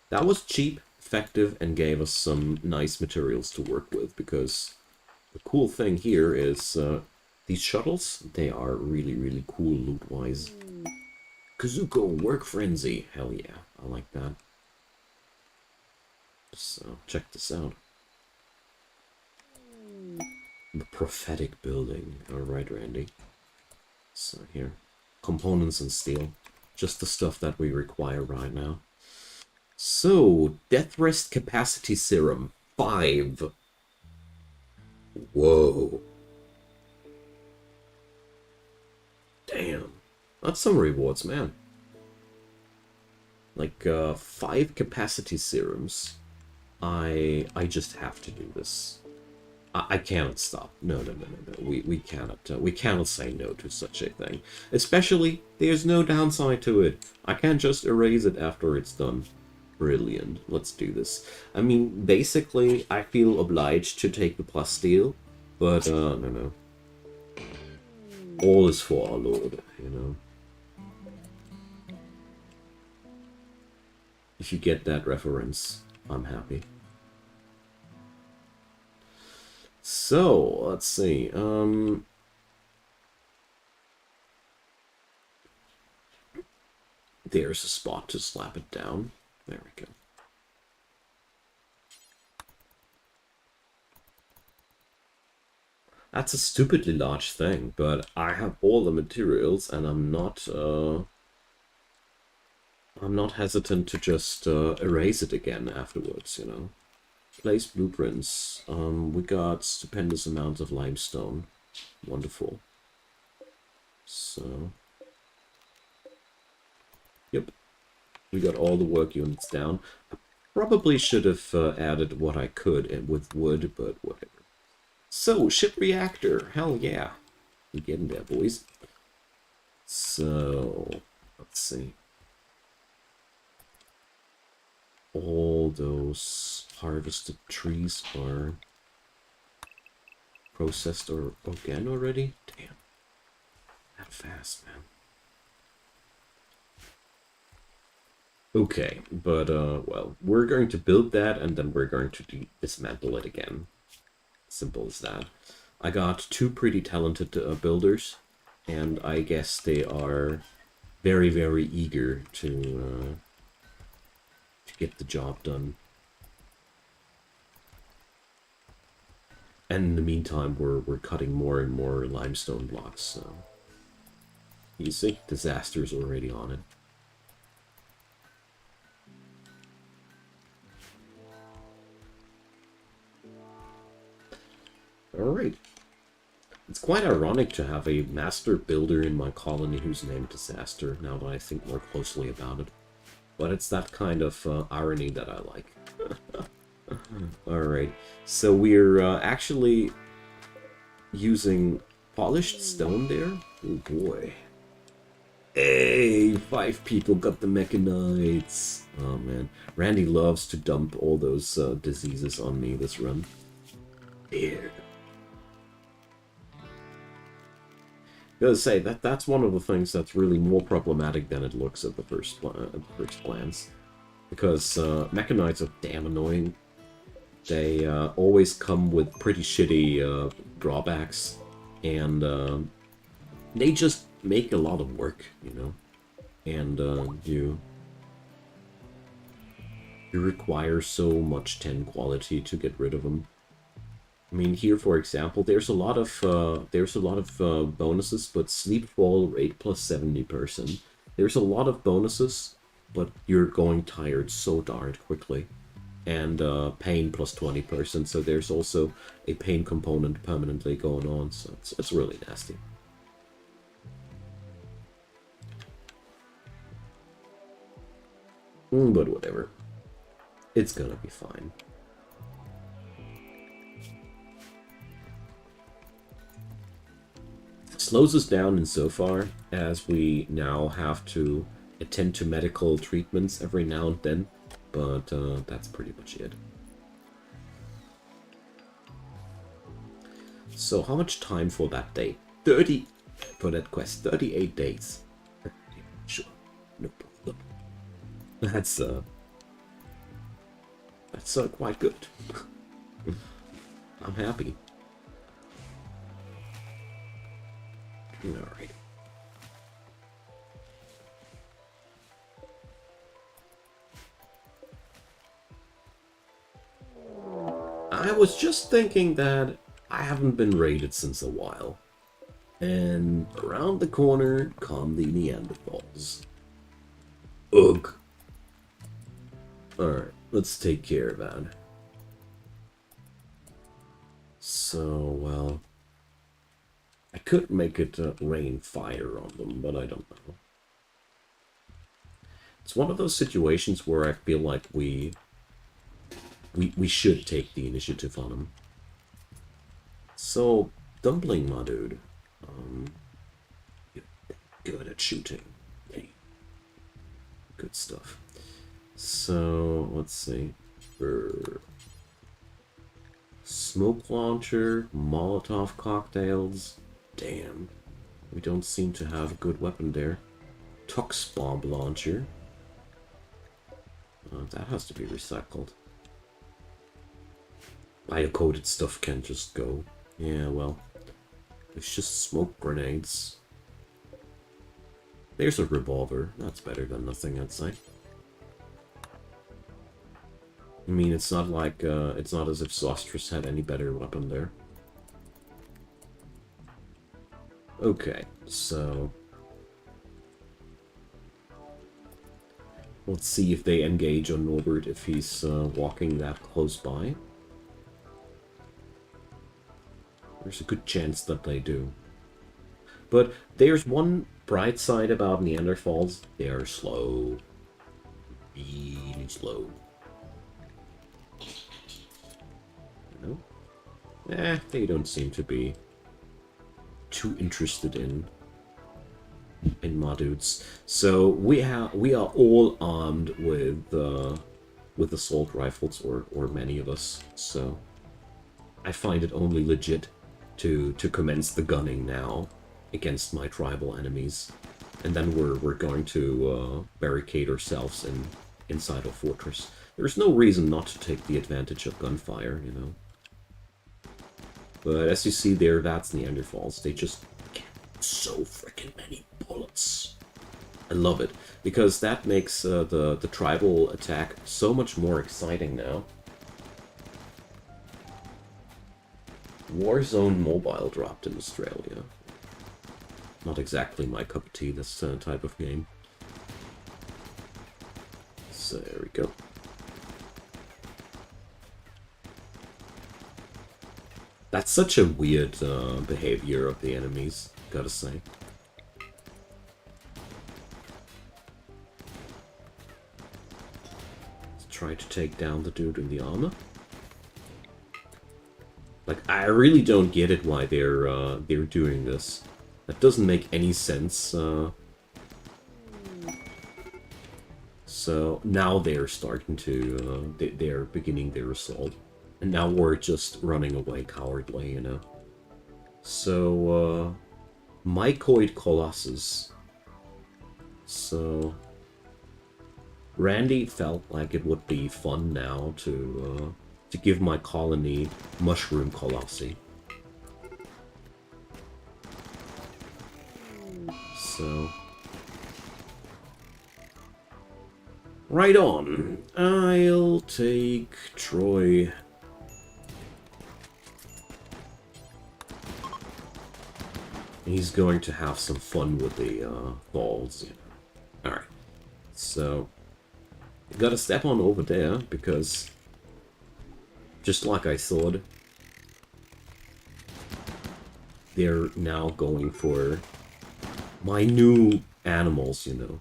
that was cheap, effective, and gave us some nice materials to work with, because the cool thing here is these shuttles, they are really, really cool loot-wise. Kazuko Work Frenzy. Hell yeah, I like that. So, check this out. The prophetic building. Alright, Randy. So, here. Components and steel. Just the stuff that we require right now. So, Death Rest Capacity Serum. 5. Whoa. Damn. That's some rewards, man. Like, 5 capacity serums. I just have to do this. I cannot stop. No. We cannot say no to such a thing. Especially, there's no downside to it. I can't just erase it after it's done. Brilliant. Let's do this. I mean, basically, I feel obliged to take the plasteel, but, no. All is for our Lord, you know. If you get that reference, I'm happy. So, let's see. There's a spot to slap it down. There we go. That's a stupidly large thing, but I have all the materials and I'm not I'm not hesitant to just erase it again afterwards, you know. Place blueprints. We got stupendous amounts of limestone. Wonderful. So, yep. We got all the work units down. I probably should have added what I could with wood, but whatever. So, ship reactor. Hell yeah. We're getting there, boys. So, let's see. All those harvested trees are processed or again already? Damn. That fast, man. Okay, but, well, we're going to build that and then we're going to dismantle it again. Simple as that. I got two pretty talented builders, and I guess they are very, very eager to get the job done. And in the meantime, we're cutting more and more limestone blocks, so you see, disaster's already on it. Alright. It's quite ironic to have a master builder in my colony who's named Disaster, now that I think more closely about it. But it's that kind of irony that I like. Alright, so we're actually using polished stone there? Oh boy. Hey, 5 people got the mechanites. Oh man, Randy loves to dump all those diseases on me this run. Here. Gotta say, that's one of the things that's really more problematic than it looks at the first glance. Because mechanites are damn annoying. They always come with pretty shitty drawbacks, and they just make a lot of work, you know. And you require so much 10 quality to get rid of them. I mean, here, for example, there's a lot of bonuses, but sleep fall rate plus 70%. There's a lot of bonuses, but you're going tired so darn quickly. And pain plus 20%, so there's also a pain component permanently going on, so it's really nasty. But whatever. It's gonna be fine. Slows us down insofar as we now have to attend to medical treatments every now and then, but that's pretty much it. So how much time for that day? 30 for that quest. 38 days. Sure, no problem. That's quite good. I'm happy. Alright. I was just thinking that I haven't been raided since a while. And around the corner come the Neanderthals. Ugh. Alright, let's take care of that. So, well, I could make it rain fire on them, but I don't know. It's one of those situations where I feel like we should take the initiative on them. So, Dumpling, my dude, you're good at shooting. Hey. Good stuff. So, let's see. Smoke launcher, Molotov cocktails. Damn. We don't seem to have a good weapon there. Tux bomb launcher. That has to be recycled. Bio-coated stuff can't just go. Yeah, well. It's just smoke grenades. There's a revolver. That's better than nothing, I'd say. I mean, it's not like, it's not as if Zostrus had any better weapon there. Okay, so... Let's see if they engage on Norbert if he's walking that close by. There's a good chance that they do. But there's one bright side about Neanderthals. They are slow. Really slow. You know? They don't seem to be too interested in my dudes. So we are all armed with assault rifles, or many of us. So I find it only legit to commence the gunning now against my tribal enemies, and then we're going to barricade ourselves inside a fortress. There's no reason not to take the advantage of gunfire, you know. But as you see there, that's Neanderthals. They just get so freaking many bullets. I love it, because that makes the tribal attack so much more exciting now. Warzone Mobile dropped in Australia. Not exactly my cup of tea, this type of game. So there we go. That's such a weird behavior of the enemies, gotta say. Let's try to take down the dude in the armor. Like, I really don't get it why they're doing this. That doesn't make any sense. So now they're starting to, they're beginning their assault. And now we're just running away cowardly, you know. So, Mycoid Colossus. So, Randy felt like it would be fun now to give my colony Mushroom Colossi. So, right on. I'll take Troy. He's going to have some fun with the balls, you know. Alright. So, you gotta step on over there, because just like I thought, they're now going for my new animals, you know.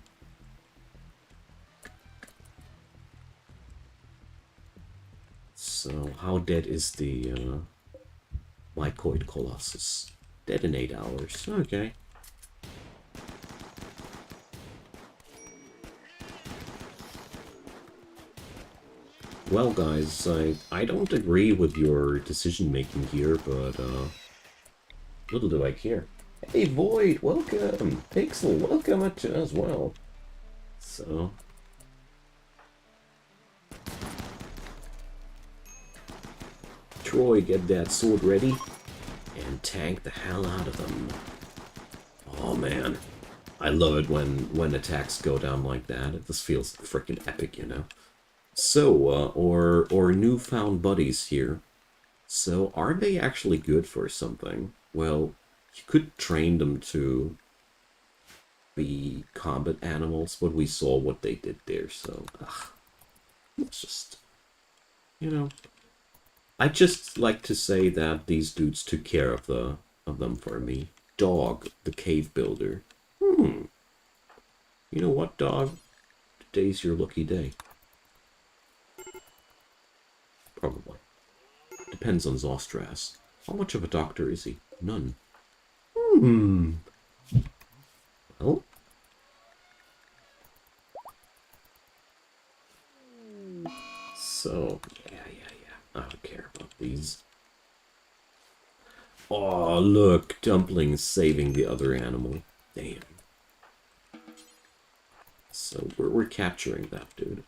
So, how dead is the Mycoid Colossus? Dead in 8 hours. Okay. Well, guys, I don't agree with your decision-making here, but, little do I care. Hey, Void, welcome! Pixel, welcome as well. So... Troy, get that sword ready, and tank the hell out of them. Oh, man. I love it when attacks go down like that. This feels freaking epic, you know? So, or newfound buddies here. So, are they actually good for something? Well, you could train them to be combat animals, but we saw what they did there, so... it's just... You know... I'd just like to say that these dudes took care of them for me. Dog, the cave builder. You know what, dog? Today's your lucky day. Probably. Depends on Zostras. How much of a doctor is he? None. Well? So, yeah. I don't care about these. Oh, look. Dumpling's saving the other animal. Damn. So, we're capturing that dude.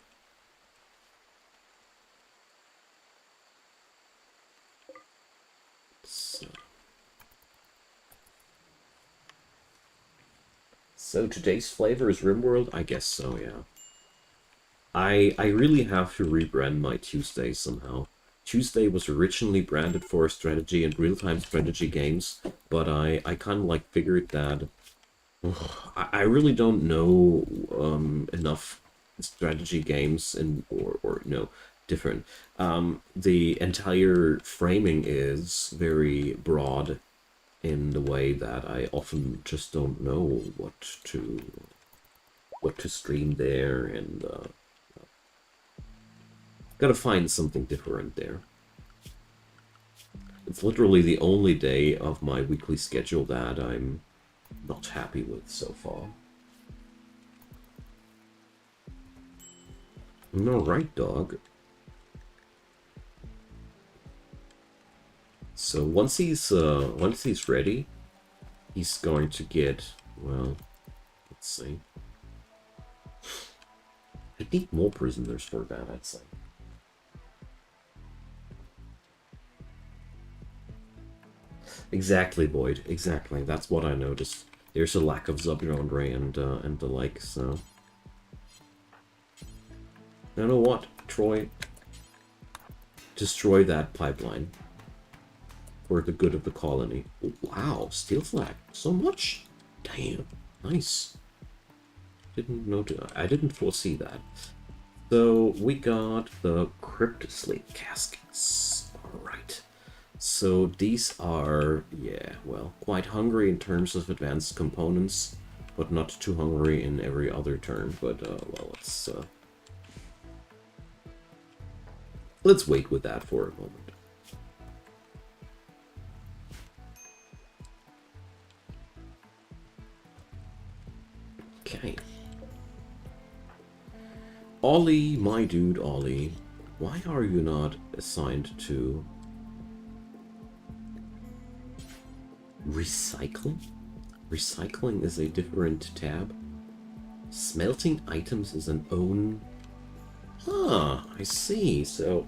So today's flavor is RimWorld? I guess so, yeah. I really have to rebrand my Tuesday somehow. Tuesday was originally branded for strategy and real-time strategy games, but I kind of figured that I really don't know enough strategy games or no, different. The entire framing is very broad in the way that I often just don't know what to stream there, and gotta find something different there. It's literally the only day of my weekly schedule that I'm not happy with so far. Alright, dog. So once he's ready, he's going to get, well, let's see. I need more prisoners for that, I'd say. Exactly, Boyd. Exactly. That's what I noticed. There's a lack of subgenre and the like, so... You know what, Troy? Destroy that pipeline. For the good of the colony. Oh, wow, steel flag. So much? Damn. Nice. Didn't notice. I didn't foresee that. So, we got the crypt slate caskets. Alright. So these are, yeah, well, quite hungry in terms of advanced components, but not too hungry in every other term. But, well, let's wait with that for a moment. Okay. Ollie, my dude, Ollie, why are you not assigned to... Recycling? Recycling is a different tab. Smelting items is an own... Ah, I see. So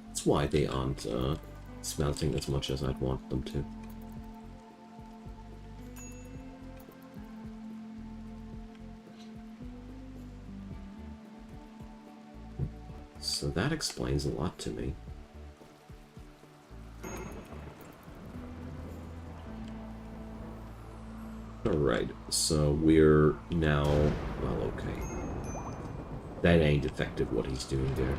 that's why they aren't smelting as much as I'd want them to. So that explains a lot to me. Alright, so we're now... Well, okay. That ain't effective what he's doing there.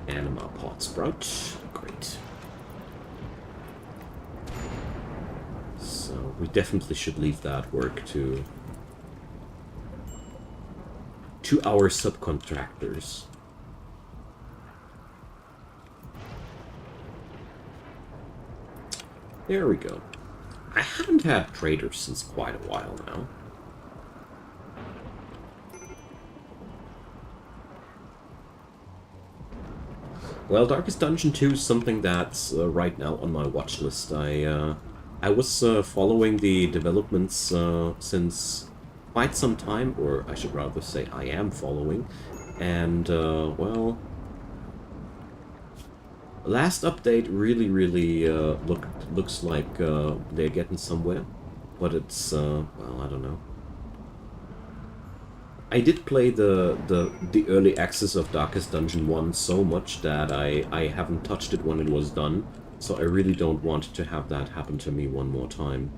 Anima pot sprout. Great. So we definitely should leave that work to our subcontractors. There we go. I haven't had traders since quite a while now. Well, Darkest Dungeon 2 is something that's right now on my watch list. I was following the developments since quite some time, or I should rather say I am following. And, well... Last update really looks like they're getting somewhere, but it's well, I don't know. I did play the early access of Darkest Dungeon 1 so much that I haven't touched it when it was done, so I really don't want to have that happen to me one more time.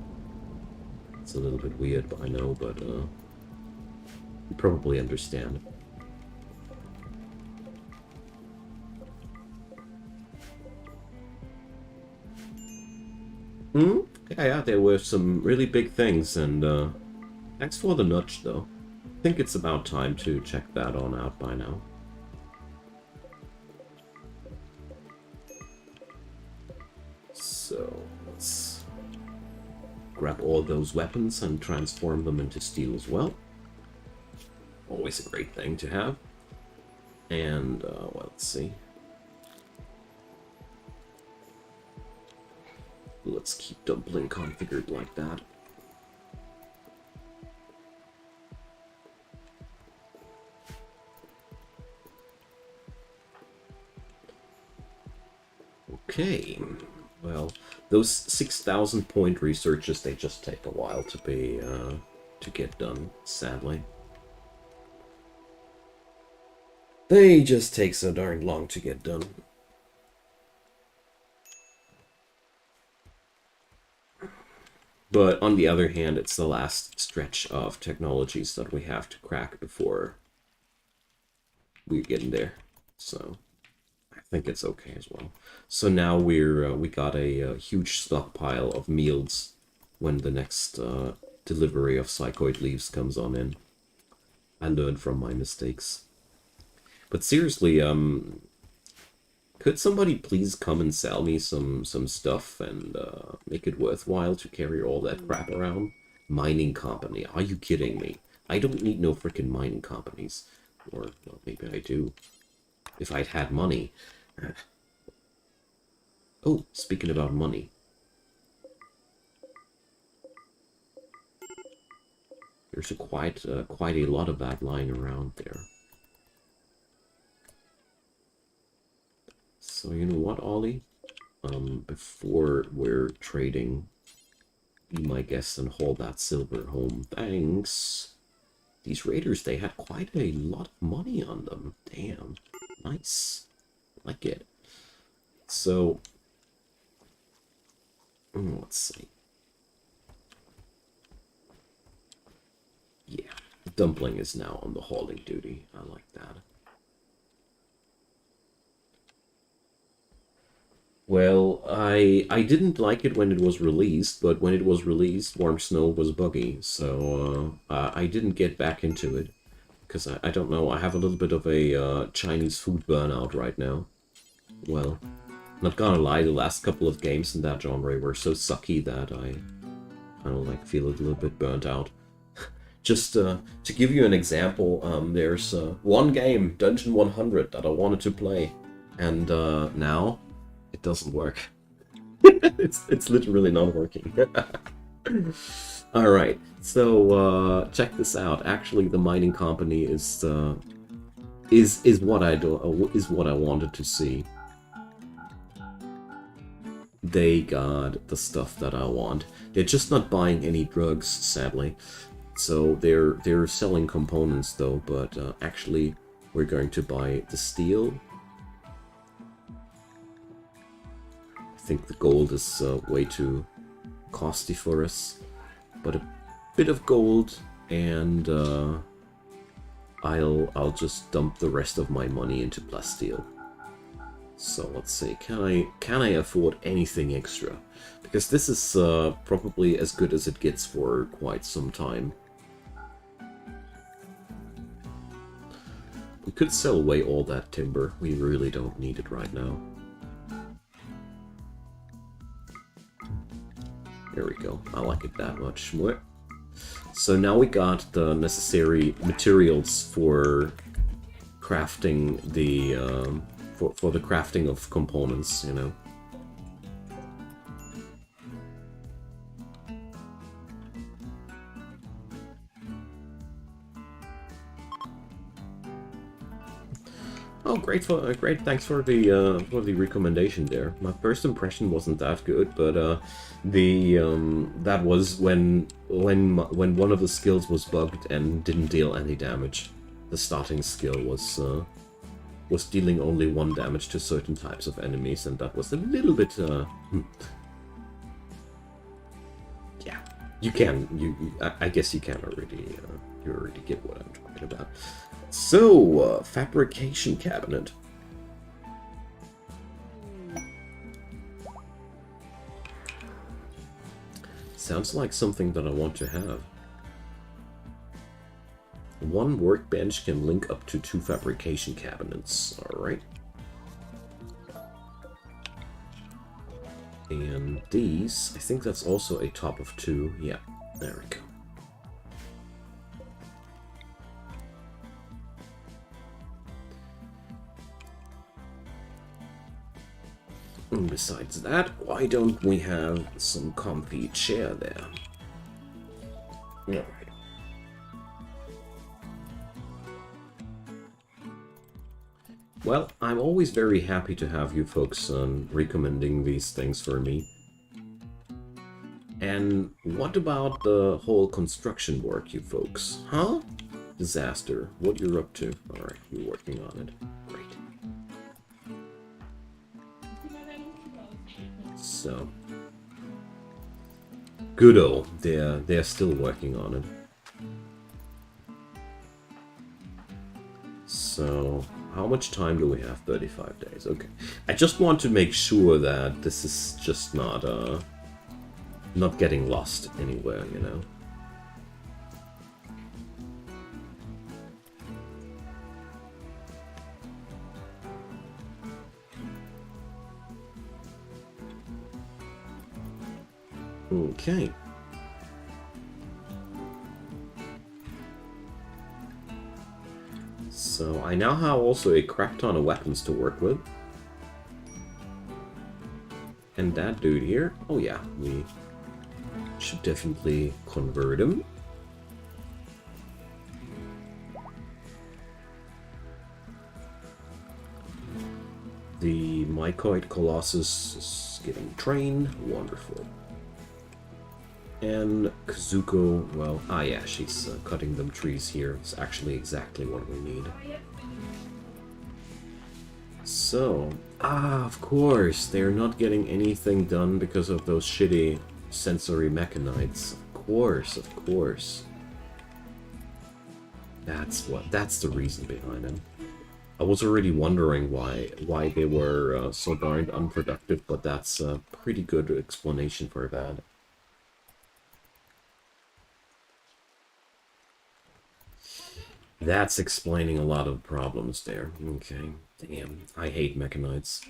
It's a little bit weird, but I know, but you probably understand. Yeah, there were some really big things, and thanks for the nudge, though. I think it's about time to check that on out by now. So, let's grab all those weapons and transform them into steel as well. Always a great thing to have. And, well, let's see. Let's keep Dumpling configured like that. Okay, well, those 6,000 point researches, they just take a while to be, to get done, sadly. They just take so darn long to get done. But on the other hand, it's the last stretch of technologies that we have to crack before we get in there. So I think it's okay as well. So now we got a huge stockpile of meals when the next delivery of psychoid leaves comes on in. I learned from my mistakes. But seriously, could somebody please come and sell me some stuff and make it worthwhile to carry all that crap around? Mining company, are you kidding me? I don't need no freaking mining companies. Or, well, maybe I do. If I'd had money. Oh, speaking about money. There's quite a lot of that lying around there. So you know what, Ollie? Before we're trading, be my guest and haul that silver home. Thanks. These raiders, they had quite a lot of money on them. Damn. Nice. Like it. So, let's see. Yeah, Dumpling is now on the hauling duty. I like that. Well, I didn't like it when it was released, but when it was released, Warm Snow was buggy, so I didn't get back into it. Because I don't know, I have a little bit of a Chinese food burnout right now. Well, not gonna lie, the last couple of games in that genre were so sucky that I kind of like feel a little bit burnt out. Just to give you an example, there's one game, Dungeon 100, that I wanted to play, and now it doesn't work. it's literally not working. All right, so check this out. Actually, the mining company is what I wanted to see. They got the stuff that I want. They're just not buying any drugs, sadly. So they're selling components though. But actually, we're going to buy the steel. I think the gold is way too costly for us. But a bit of gold, and I'll just dump the rest of my money into plasteel. So let's see, can I afford anything extra? Because this is probably as good as it gets for quite some time. We could sell away all that timber. We really don't need it right now. There we go. I like it that much more. So now we got the necessary materials for crafting the for the crafting of components, you know. Oh, great! Thanks for the recommendation there. My first impression wasn't that good, but that was when one of the skills was bugged and didn't deal any damage. The starting skill was dealing only 1 damage to certain types of enemies, and that was a little bit yeah. I guess you can already you already get what I'm talking about. So, fabrication cabinet. Sounds like something that I want to have. 1 workbench can link up to 2 fabrication cabinets. Alright. And these, I think that's also a top of 2. Yeah, there we go. And besides that, why don't we have some comfy chair there? Alright. Well, I'm always very happy to have you folks recommending these things for me. And what about the whole construction work, you folks? Huh? Disaster. What you're up to? Alright, you're working on it. Great. So, Goodo, they're still working on it. So, how much time do we have? 35 days. Okay. I just want to make sure that this is just not getting lost anywhere, you know. Okay. So I now have also a crap ton of weapons to work with. And that dude here, oh yeah, we should definitely convert him. The Mycoid Colossus is getting trained, wonderful. And Kazuko, well, yeah, she's cutting them trees here. It's actually exactly what we need. So, of course, they're not getting anything done because of those shitty sensory mechanites. Of course. That's the reason behind it. I was already wondering why they were so darned unproductive, but that's a pretty good explanation for that. That's explaining a lot of problems there. Okay, damn, I hate mechanites.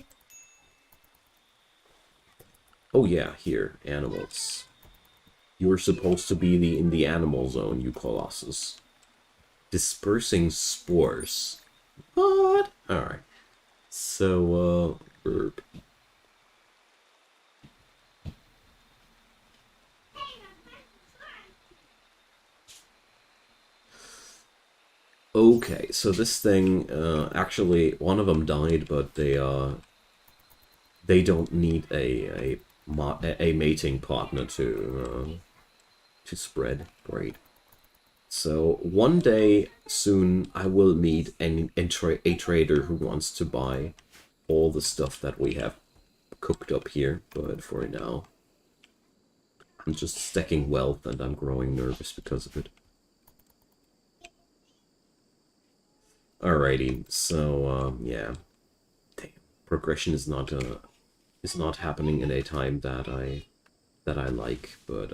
Oh yeah, here, animals. You're supposed to be in the animal zone, you Colossus. Dispersing spores. What? Alright. So, herb. Okay, so this thing, actually, one of them died, but they don't need a mating partner to spread. Great. So one day soon, I will meet a trader who wants to buy all the stuff that we have cooked up here. But for now, I'm just stacking wealth, and I'm growing nervous because of it. Alrighty, so yeah, damn, progression is not happening in a time that I like, but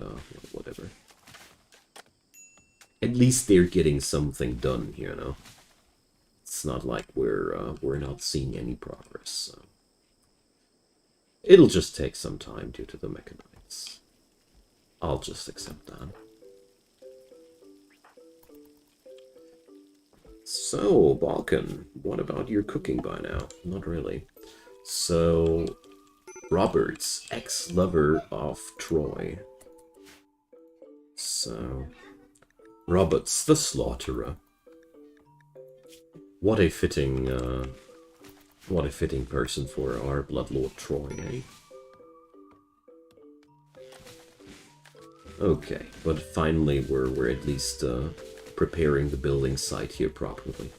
whatever. At least they're getting something done, you know. It's not like we're not seeing any progress. So. It'll just take some time due to the mechanites. I'll just accept that. So, Balkan, what about your cooking by now? Not really. So, Roberts, ex-lover of Troy. So, Roberts the Slaughterer. What a fitting person for our Bloodlord Troy, eh? Okay, but finally we're at least preparing the building site here properly.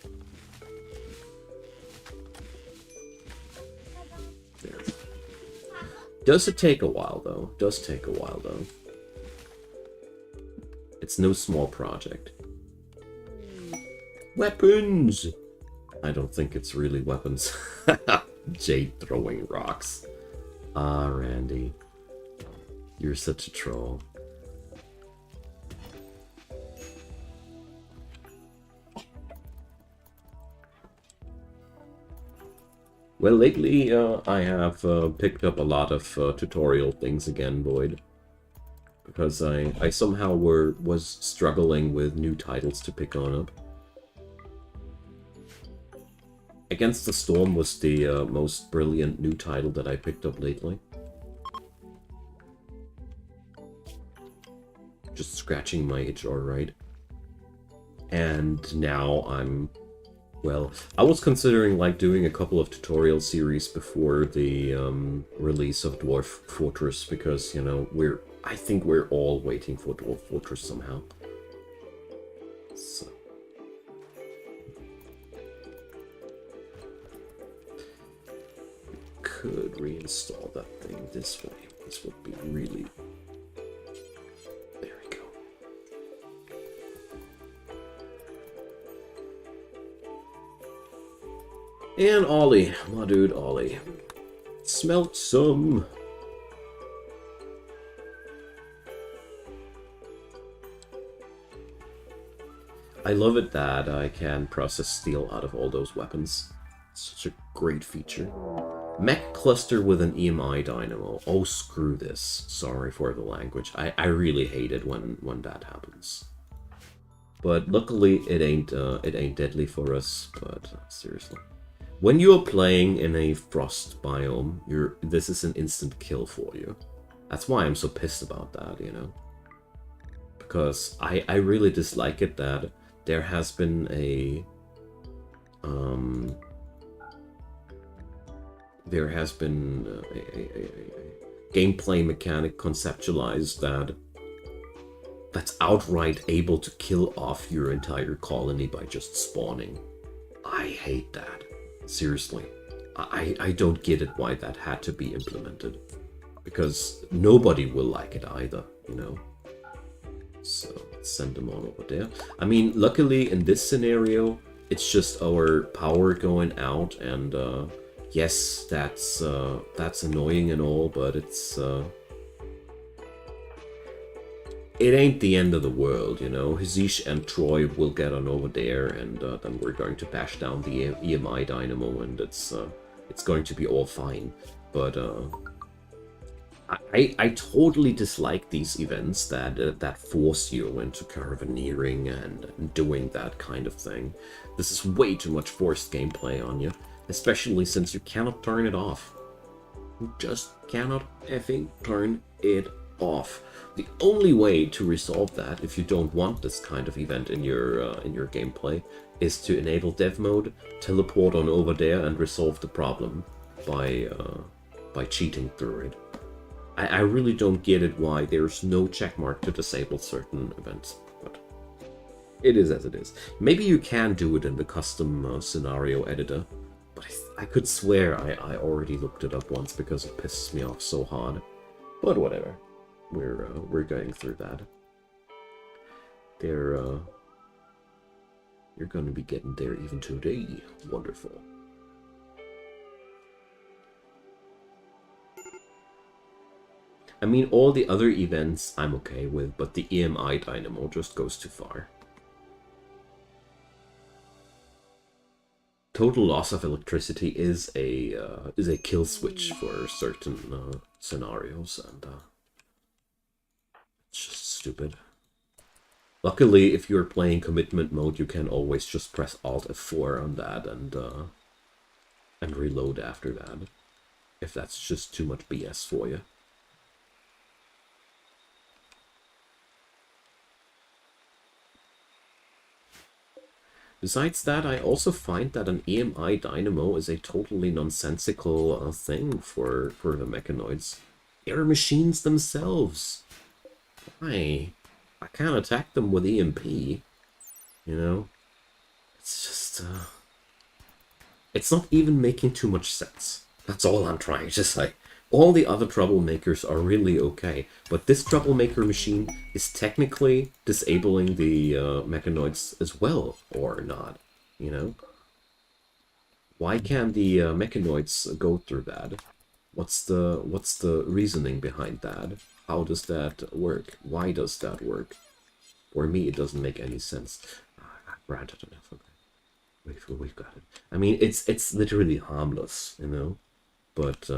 There. Does it take a while though? Does take a while though. It's no small project. Weapons! I don't think it's really weapons. Jade throwing rocks. Ah, Randy. You're such a troll. Well, lately I have picked up a lot of tutorial things again, Boyd. Because I somehow was struggling with new titles to pick on up. Against the Storm was the most brilliant new title that I picked up lately. Just scratching my itch, alright. And now I'm... Well, I was considering like doing a couple of tutorial series before the release of Dwarf Fortress, because, you know, I think we're all waiting for Dwarf Fortress somehow. So. Could reinstall that thing this way. This would be really And Ollie, my dude Ollie. Smelt some. I love it that I can process steel out of all those weapons. Such a great feature. Mech cluster with an EMI dynamo. Oh, screw this. Sorry for the language. I really hate it when that happens. But luckily it ain't deadly for us. But seriously, when you're playing in a frost biome, this is an instant kill for you. That's why I'm so pissed about that, you know. Because I really dislike it that there has been a gameplay mechanic conceptualized that's outright able to kill off your entire colony by just spawning. I hate that. Seriously. I don't get it why that had to be implemented. Because nobody will like it either, you know. So let's send them all over there. I mean, luckily in this scenario, it's just our power going out, and yes, that's annoying and all, but it ain't the end of the world, you know. Hizish and Troy will get on over there, and then we're going to bash down the EMI dynamo, and it's going to be all fine. But I totally dislike these events that force you into caravaneering and doing that kind of thing. This is way too much forced gameplay on you, especially since you cannot turn it off. You just cannot effing turn it off. The only way to resolve that, if you don't want this kind of event in your gameplay, is to enable dev mode, teleport on over there, and resolve the problem by cheating through it. I really don't get it why there's no checkmark to disable certain events, but it is as it is. Maybe you can do it in the custom scenario editor, but I could swear I already looked it up once because it pisses me off so hard. But whatever, we're going through that. You're gonna be getting there even today. Wonderful. I mean, all the other events I'm okay with, but the EMI dynamo just goes too far. Total loss of electricity is a kill switch for certain scenarios, and it's just stupid. Luckily, if you're playing commitment mode, you can always just press Alt F4 on that and reload after that, if that's just too much BS for you. Besides that, I also find that an EMI dynamo is a totally nonsensical thing for the mechanoids. They're machines themselves. Why? I can't attack them with EMP. You know? It's just, it's not even making too much sense. That's all I'm trying to say. All the other troublemakers are really okay, but this troublemaker machine is technically disabling the mechanoids as well, or not, you know? Why can't the mechanoids go through that? What's the reasoning behind that? How does that work? Why does that work? For me, it doesn't make any sense. I've ranted enough. Okay, we've got it. I mean, it's literally harmless, you know. But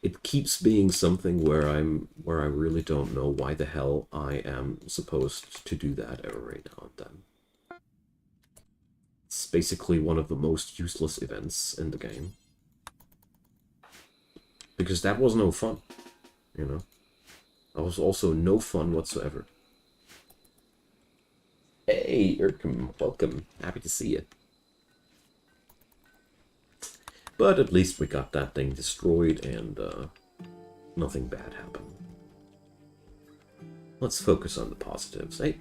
it keeps being something where I really don't know why the hell I am supposed to do that every now and then. It's basically one of the most useless events in the game. Because that was no fun, you know. That was also no fun whatsoever. Hey, Urkum, welcome. Happy to see you. But at least we got that thing destroyed and nothing bad happened. Let's focus on the positives, eh?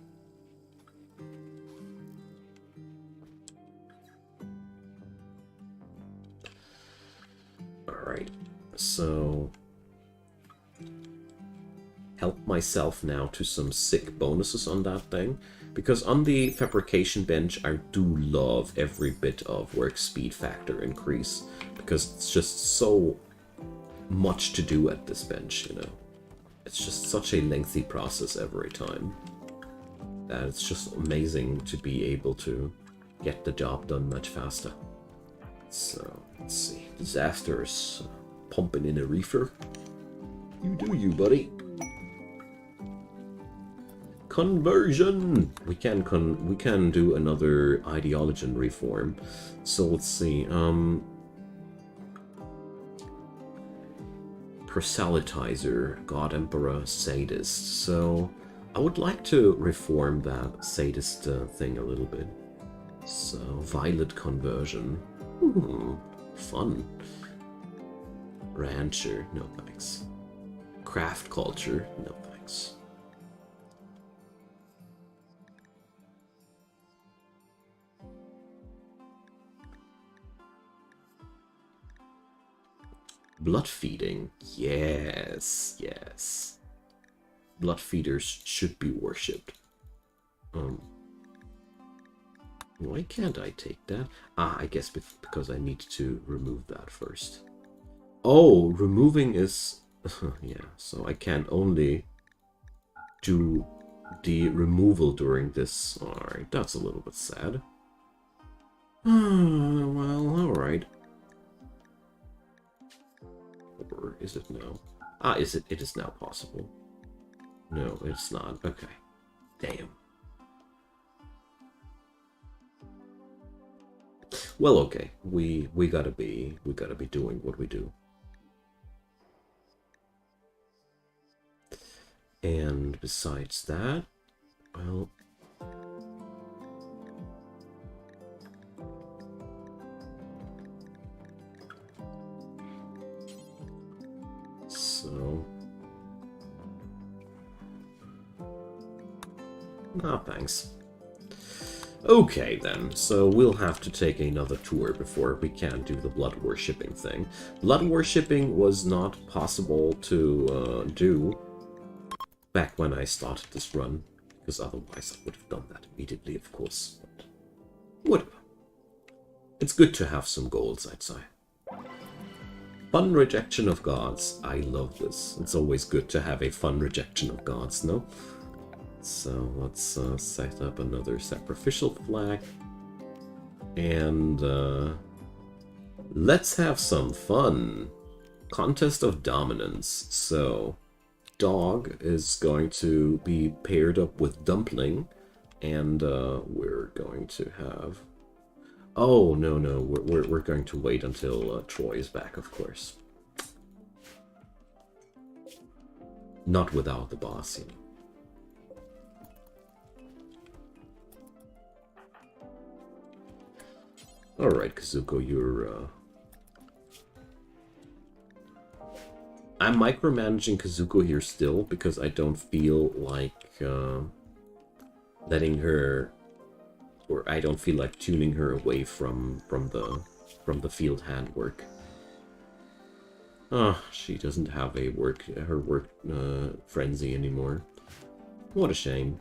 Alright, so help myself now to some sick bonuses on that thing. Because on the fabrication bench, I do love every bit of work speed factor increase. Because it's just so much to do at this bench, you know. It's just such a lengthy process every time. That it's just amazing to be able to get the job done much faster. So, let's see. Disasters. Pumping in a reefer. You do you, buddy. Conversion! We can do another ideologian reform. So let's see. Proselytizer, God Emperor, Sadist. So I would like to reform that sadist thing a little bit. So Violet Conversion. Fun. Rancher, no thanks. Craft Culture, no thanks. Blood feeding, yes, yes. Blood feeders should be worshipped. Why can't I take that? Ah, I guess because I need to remove that first. Oh, removing is... yeah, so I can only do the removal during this. Alright, that's a little bit sad. Well, alright. Or is it now? Ah, is it? It is now possible. No, it's not. Okay. Damn. Well, okay. We gotta be doing what we do. And besides that, well, so no thanks. Okay then, so we'll have to take another tour before we can do the blood worshipping thing. Blood worshipping was not possible to do back when I started this run, because otherwise I would have done that immediately, of course. But whatever. It's good to have some goals, I'd say. Fun rejection of gods. I love this. It's always good to have a fun rejection of gods, no? So let's set up another sacrificial flag. And let's have some fun. Contest of dominance. So Dog is going to be paired up with Dumpling. And we're going to have... Oh, no, we're going to wait until Troy is back, of course. Not without the boss, you know. Alright, Kazuko, you're... I'm micromanaging Kazuko here still, because I don't feel like letting her... Or I don't feel like tuning her away from the field hand work. Ah, she doesn't have her work frenzy anymore. What a shame.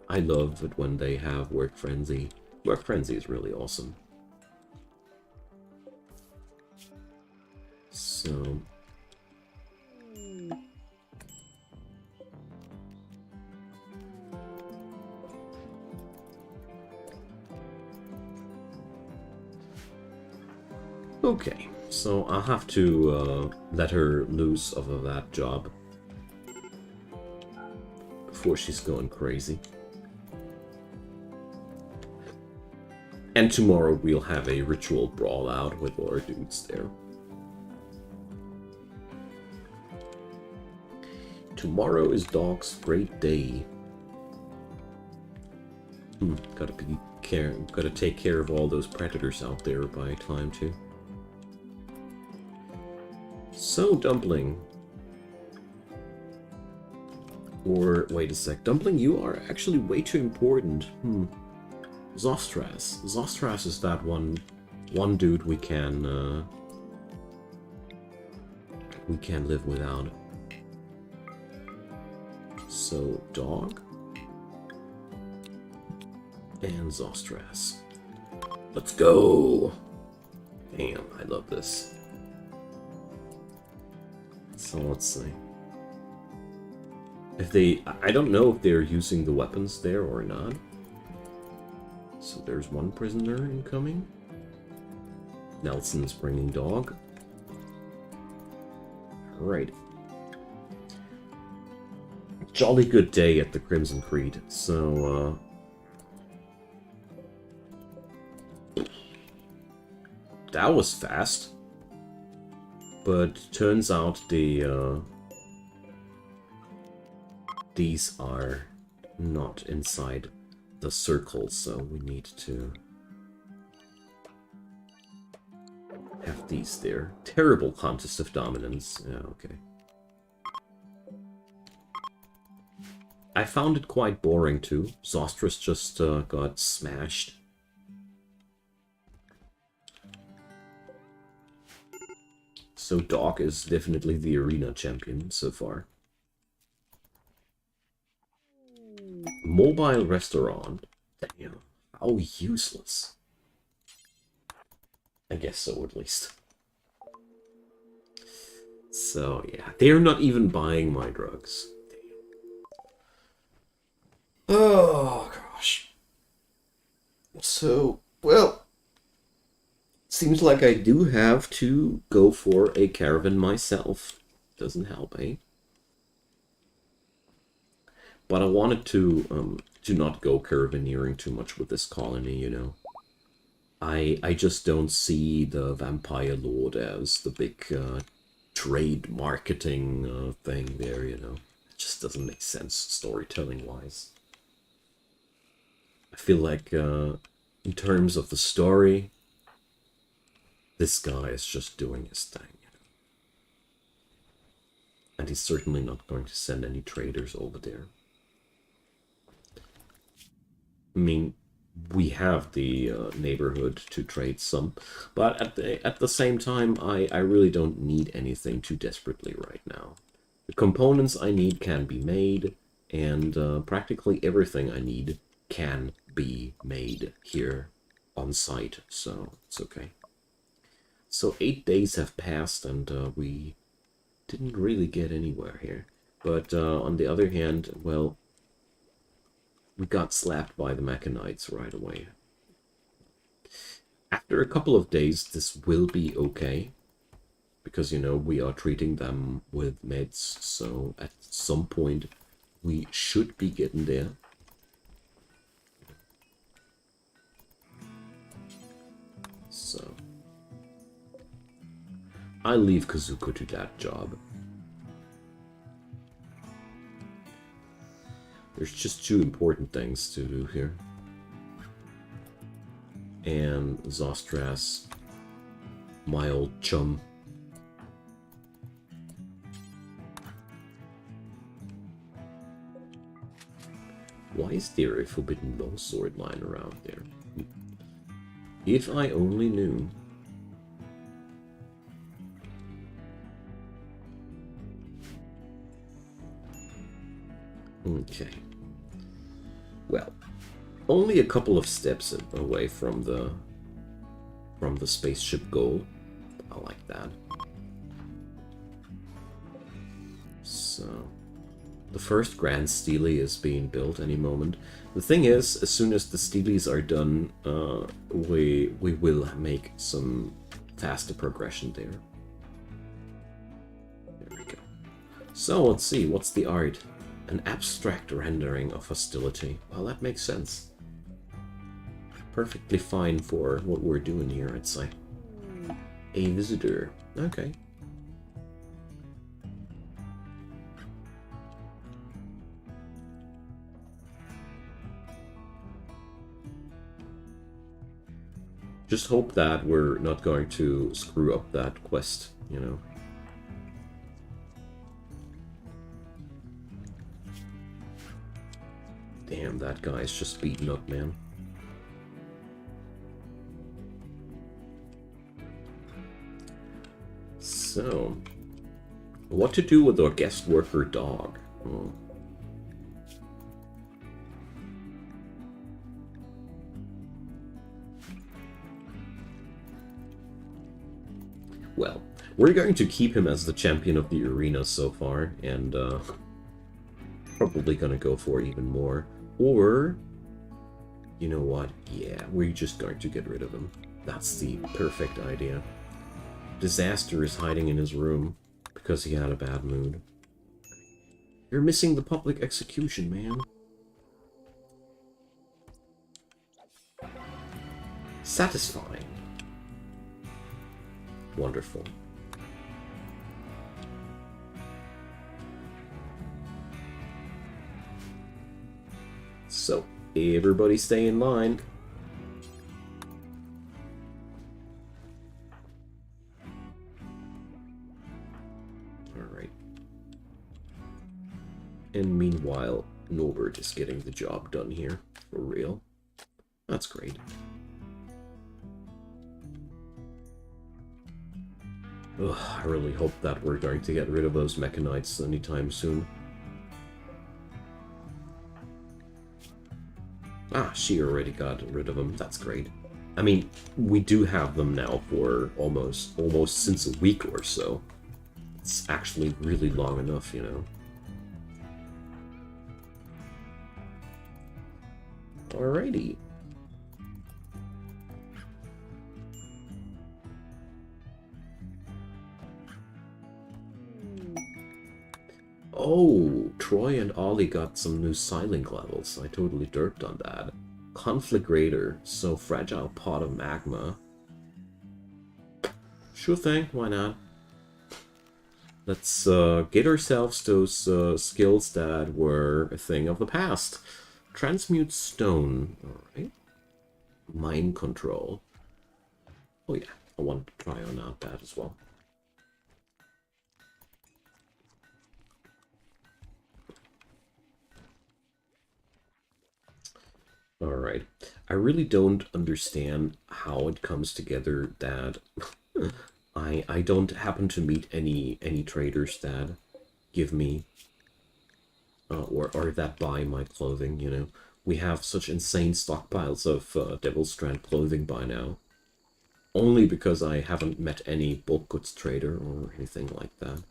I love it when they have work frenzy. Work frenzy is really awesome. So... Okay, so I'll have to let her loose of that job before she's going crazy. And tomorrow we'll have a ritual brawl out with all our dudes there. Tomorrow is Dog's great day. Gotta take care of all those predators out there by time too. So, Dumpling. Or, wait a sec. Dumpling, you are actually way too important. Zostras. Zostras is that one dude we can live without. So, dog. And Zostras. Let's go! Damn, I love this. So let's see. If they... I don't know if they're using the weapons there or not. So there's one prisoner incoming. Nelson's bringing dog. Alright. Jolly good day at the Crimson Creed. So, that was fast. But turns out these are not inside the circle, so we need to have these there. Terrible contest of dominance. Yeah, okay. I found it quite boring too. Zostras just got smashed. So Doc is definitely the arena champion so far. Mobile restaurant. Damn, how useless. I guess so, at least. So yeah, they're not even buying my drugs. Oh, gosh. So, well, seems like I do have to go for a caravan myself. Doesn't help, eh? But I wanted to not go caravanneering too much with this colony, you know. I just don't see the Vampire Lord as the big trade marketing thing there, you know. It just doesn't make sense storytelling-wise. I feel like, in terms of the story, this guy is just doing his thing, you know? And he's certainly not going to send any traders over there. I mean, we have the neighborhood to trade some, but at the same time, I really don't need anything too desperately right now. The components I need can be made, and practically everything I need can be made here on site, so it's okay. So 8 days have passed, and we didn't really get anywhere here. But on the other hand, well, we got slapped by the Mechanites right away. After a couple of days, this will be okay. Because, you know, we are treating them with meds, so at some point we should be getting there. So I leave Kazuko to that job. There's just two important things to do here. And Zostras, my old chum. Why is there a forbidden longsword lying around there? If I only knew. Okay. Well, only a couple of steps away from the spaceship goal. I like that. So, the first Grand Steely is being built any moment. The thing is, as soon as the Steelies are done, we will make some faster progression there. There we go. So, let's see, what's the art? An abstract rendering of hostility. Well, that makes sense. Perfectly fine for what we're doing here, I'd say. A visitor. Okay. Just hope that we're not going to screw up that quest, you know. Damn, that guy's just beaten up, man. So, what to do with our guest worker dog? Oh. Well, we're going to keep him as the champion of the arena so far, and probably gonna go for even more. Or, you know what? Yeah, we're just going to get rid of him. That's the perfect idea. Disaster is hiding in his room because he had a bad mood. You're missing the public execution, man. Satisfying. Wonderful. So, everybody stay in line. Alright. And meanwhile, Norbert is getting the job done here, for real. That's great. Ugh, I really hope that we're going to get rid of those mechanites anytime soon. Ah, she already got rid of them. That's great. I mean, we do have them now for almost since a week or so. It's actually really long enough, you know. Alrighty. Oh, Troy and Ollie got some new Silink levels. I totally derped on that. Conflagrator, so fragile pot of magma. Sure thing, why not? Let's get ourselves those skills that were a thing of the past. Transmute stone, alright. Mind control. Oh yeah, I want to try on out that as well. Alright. I really don't understand how it comes together that I don't happen to meet any traders that give me or that buy my clothing, you know. We have such insane stockpiles of Devil Strand clothing by now. Only because I haven't met any bulk goods trader or anything like that.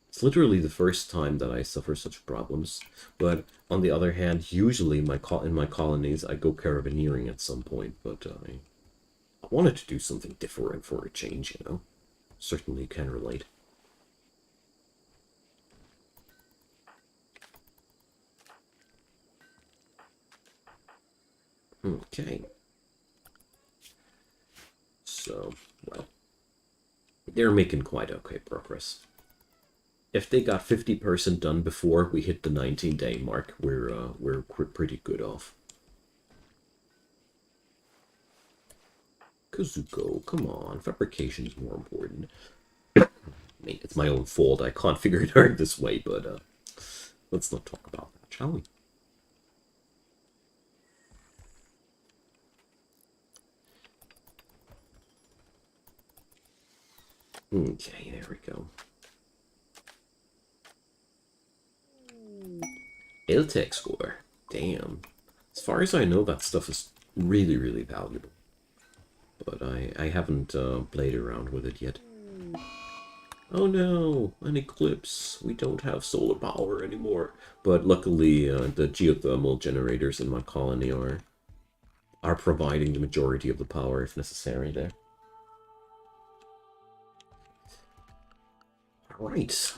It's literally the first time that I suffer such problems. But on the other hand, usually in my colonies, I go caravanneering at some point. But I wanted to do something different for a change, you know. Certainly can relate. Okay. So, well, they're making quite okay progress. If they got 50% done before we hit the 19-day mark, we're pretty good off. Kazuko, come on, fabrication is more important. I mean, it's my own fault. I can't figure it out this way, but let's not talk about that, shall we? Okay, there we go. Iltech score. Damn. As far as I know, that stuff is really, really valuable. But I haven't played around with it yet. Oh no, an eclipse. We don't have solar power anymore. But luckily, the geothermal generators in my colony are providing the majority of the power if necessary there. Alright.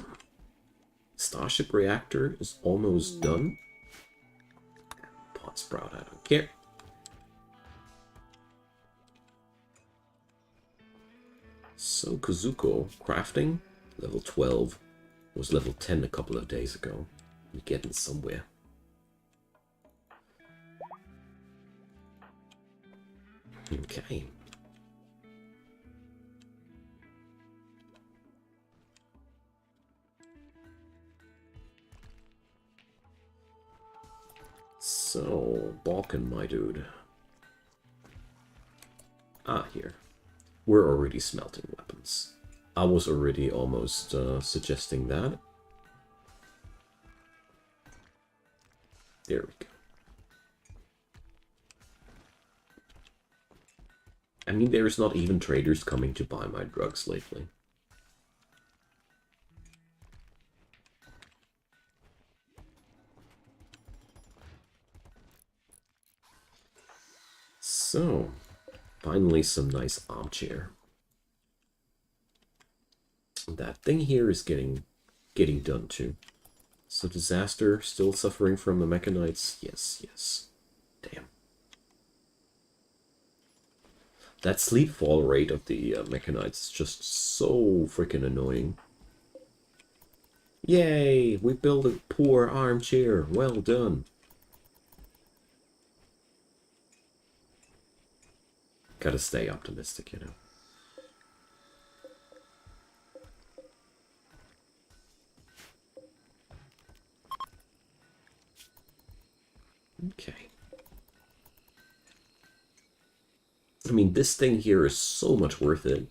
Starship reactor is almost done. Pot sprout, I don't care. So, Kazuko, crafting, level 12, was level 10 a couple of days ago. We're getting somewhere. Okay. So, Balkan, my dude. Ah, here. We're already smelting weapons. I was already almost suggesting that. There we go. I mean, there's not even traders coming to buy my drugs lately. So, finally some nice armchair. That thing here is getting done too. So disaster, still suffering from the mechanites? Yes, yes. Damn. That sleep fall rate of the mechanites is just so freaking annoying. Yay! We built a poor armchair. Well done. Gotta stay optimistic, you know. Okay. I mean, this thing here is so much worth it.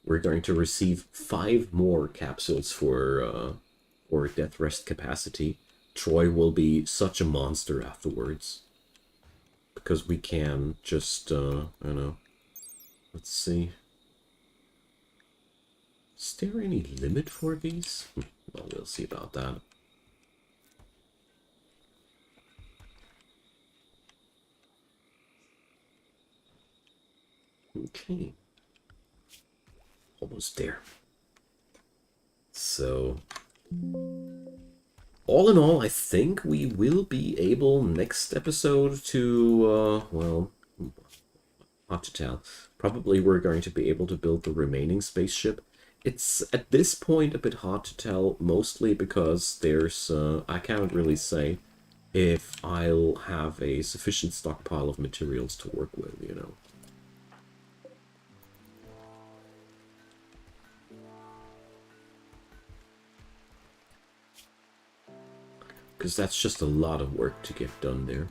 We're going to receive 5 more capsules for death rest capacity. Troy will be such a monster afterwards. Because we can just, I don't know. Let's see. Is there any limit for these? Well, we'll see about that. Okay. Almost there. So, all in all, I think we will be able next episode to, well, hard to tell. Probably we're going to be able to build the remaining spaceship. It's at this point a bit hard to tell, mostly because there's, I can't really say if I'll have a sufficient stockpile of materials to work with, you know. Because that's just a lot of work to get done there.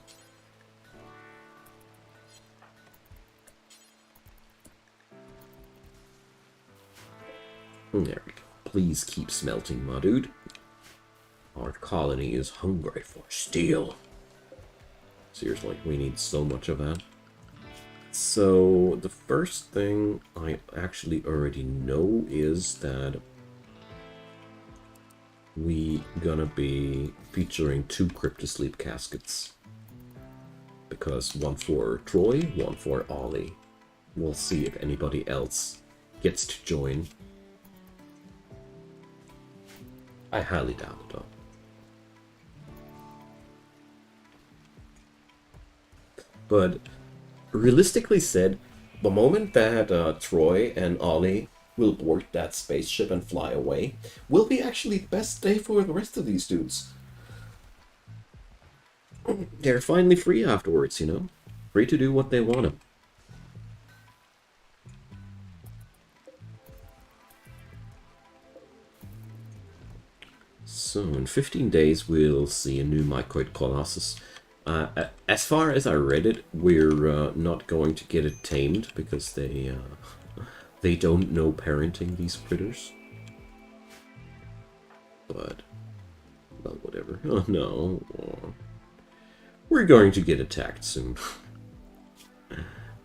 There we go. Please keep smelting, my dude. Our colony is hungry for steel. Seriously, we need so much of that. So, the first thing I actually already know is that we gonna be featuring 2 cryptosleep caskets. Because one for Troy, one for Ollie. We'll see if anybody else gets to join. I highly doubt it, though. But realistically said, the moment that Troy and Ollie will board that spaceship and fly away will be actually the best day for the rest of these dudes. They're finally free afterwards, you know? Free to do what they want to. So, in 15 days, we'll see a new Mycoid Colossus. As far as I read it, we're not going to get it tamed because they don't know parenting, these critters. But, well, whatever. Oh no. Oh. We're going to get attacked soon.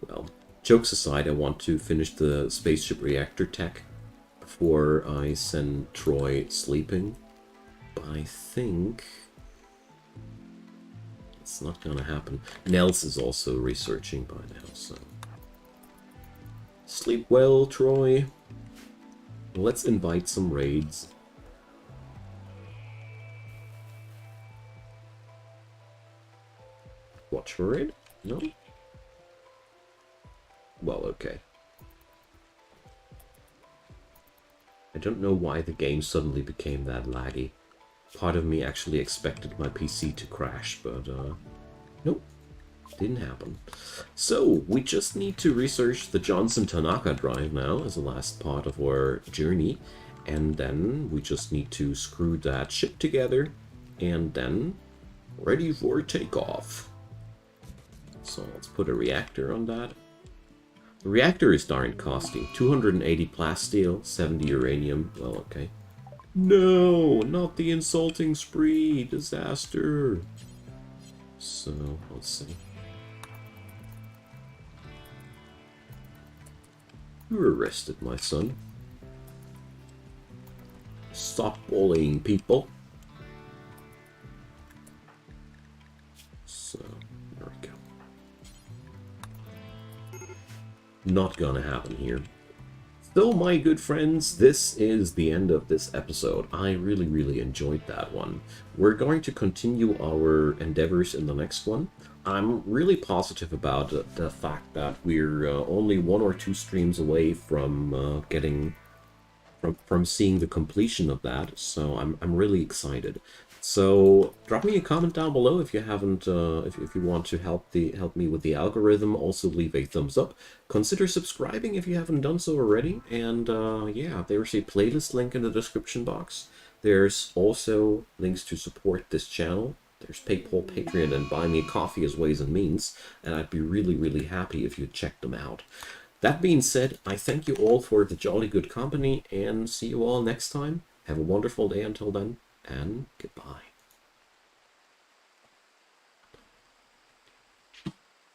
Well, jokes aside, I want to finish the spaceship reactor tech before I send Troy sleeping. But I think it's not gonna happen. Nels is also researching by now, so... Sleep well, Troy. Let's invite some raids. Watch for it? No? Well, okay. I don't know why the game suddenly became that laggy. Part of me actually expected my PC to crash, but nope, didn't happen. So, we just need to research the Johnson Tanaka drive now as the last part of our journey, and then we just need to screw that ship together, and then ready for takeoff. So let's put a reactor on that. The reactor is darn costly. 280 plasteel, 70 uranium. Well, okay. No, not the insulting spree. Disaster. So, let's see. You're arrested, my son. Stop bullying people. So, there we go. Not gonna happen here. So, my good friends, this is the end of this episode. I really enjoyed that one. We're going to continue our endeavors in the next one. I'm really positive about the fact that we're only 1 or 2 streams away from from seeing the completion of that, so I'm really excited. So drop me a comment down below if you haven't, if you want to help me with the algorithm. Also leave a thumbs up. Consider subscribing if you haven't done so already. And yeah, there's a playlist link in the description box. There's also links to support this channel. There's PayPal, Patreon, and Buy Me a Coffee as ways and means, and I'd be really happy if you check them out. That being said, I thank you all for the jolly good company, and see you all next time. Have a wonderful day until then, and goodbye.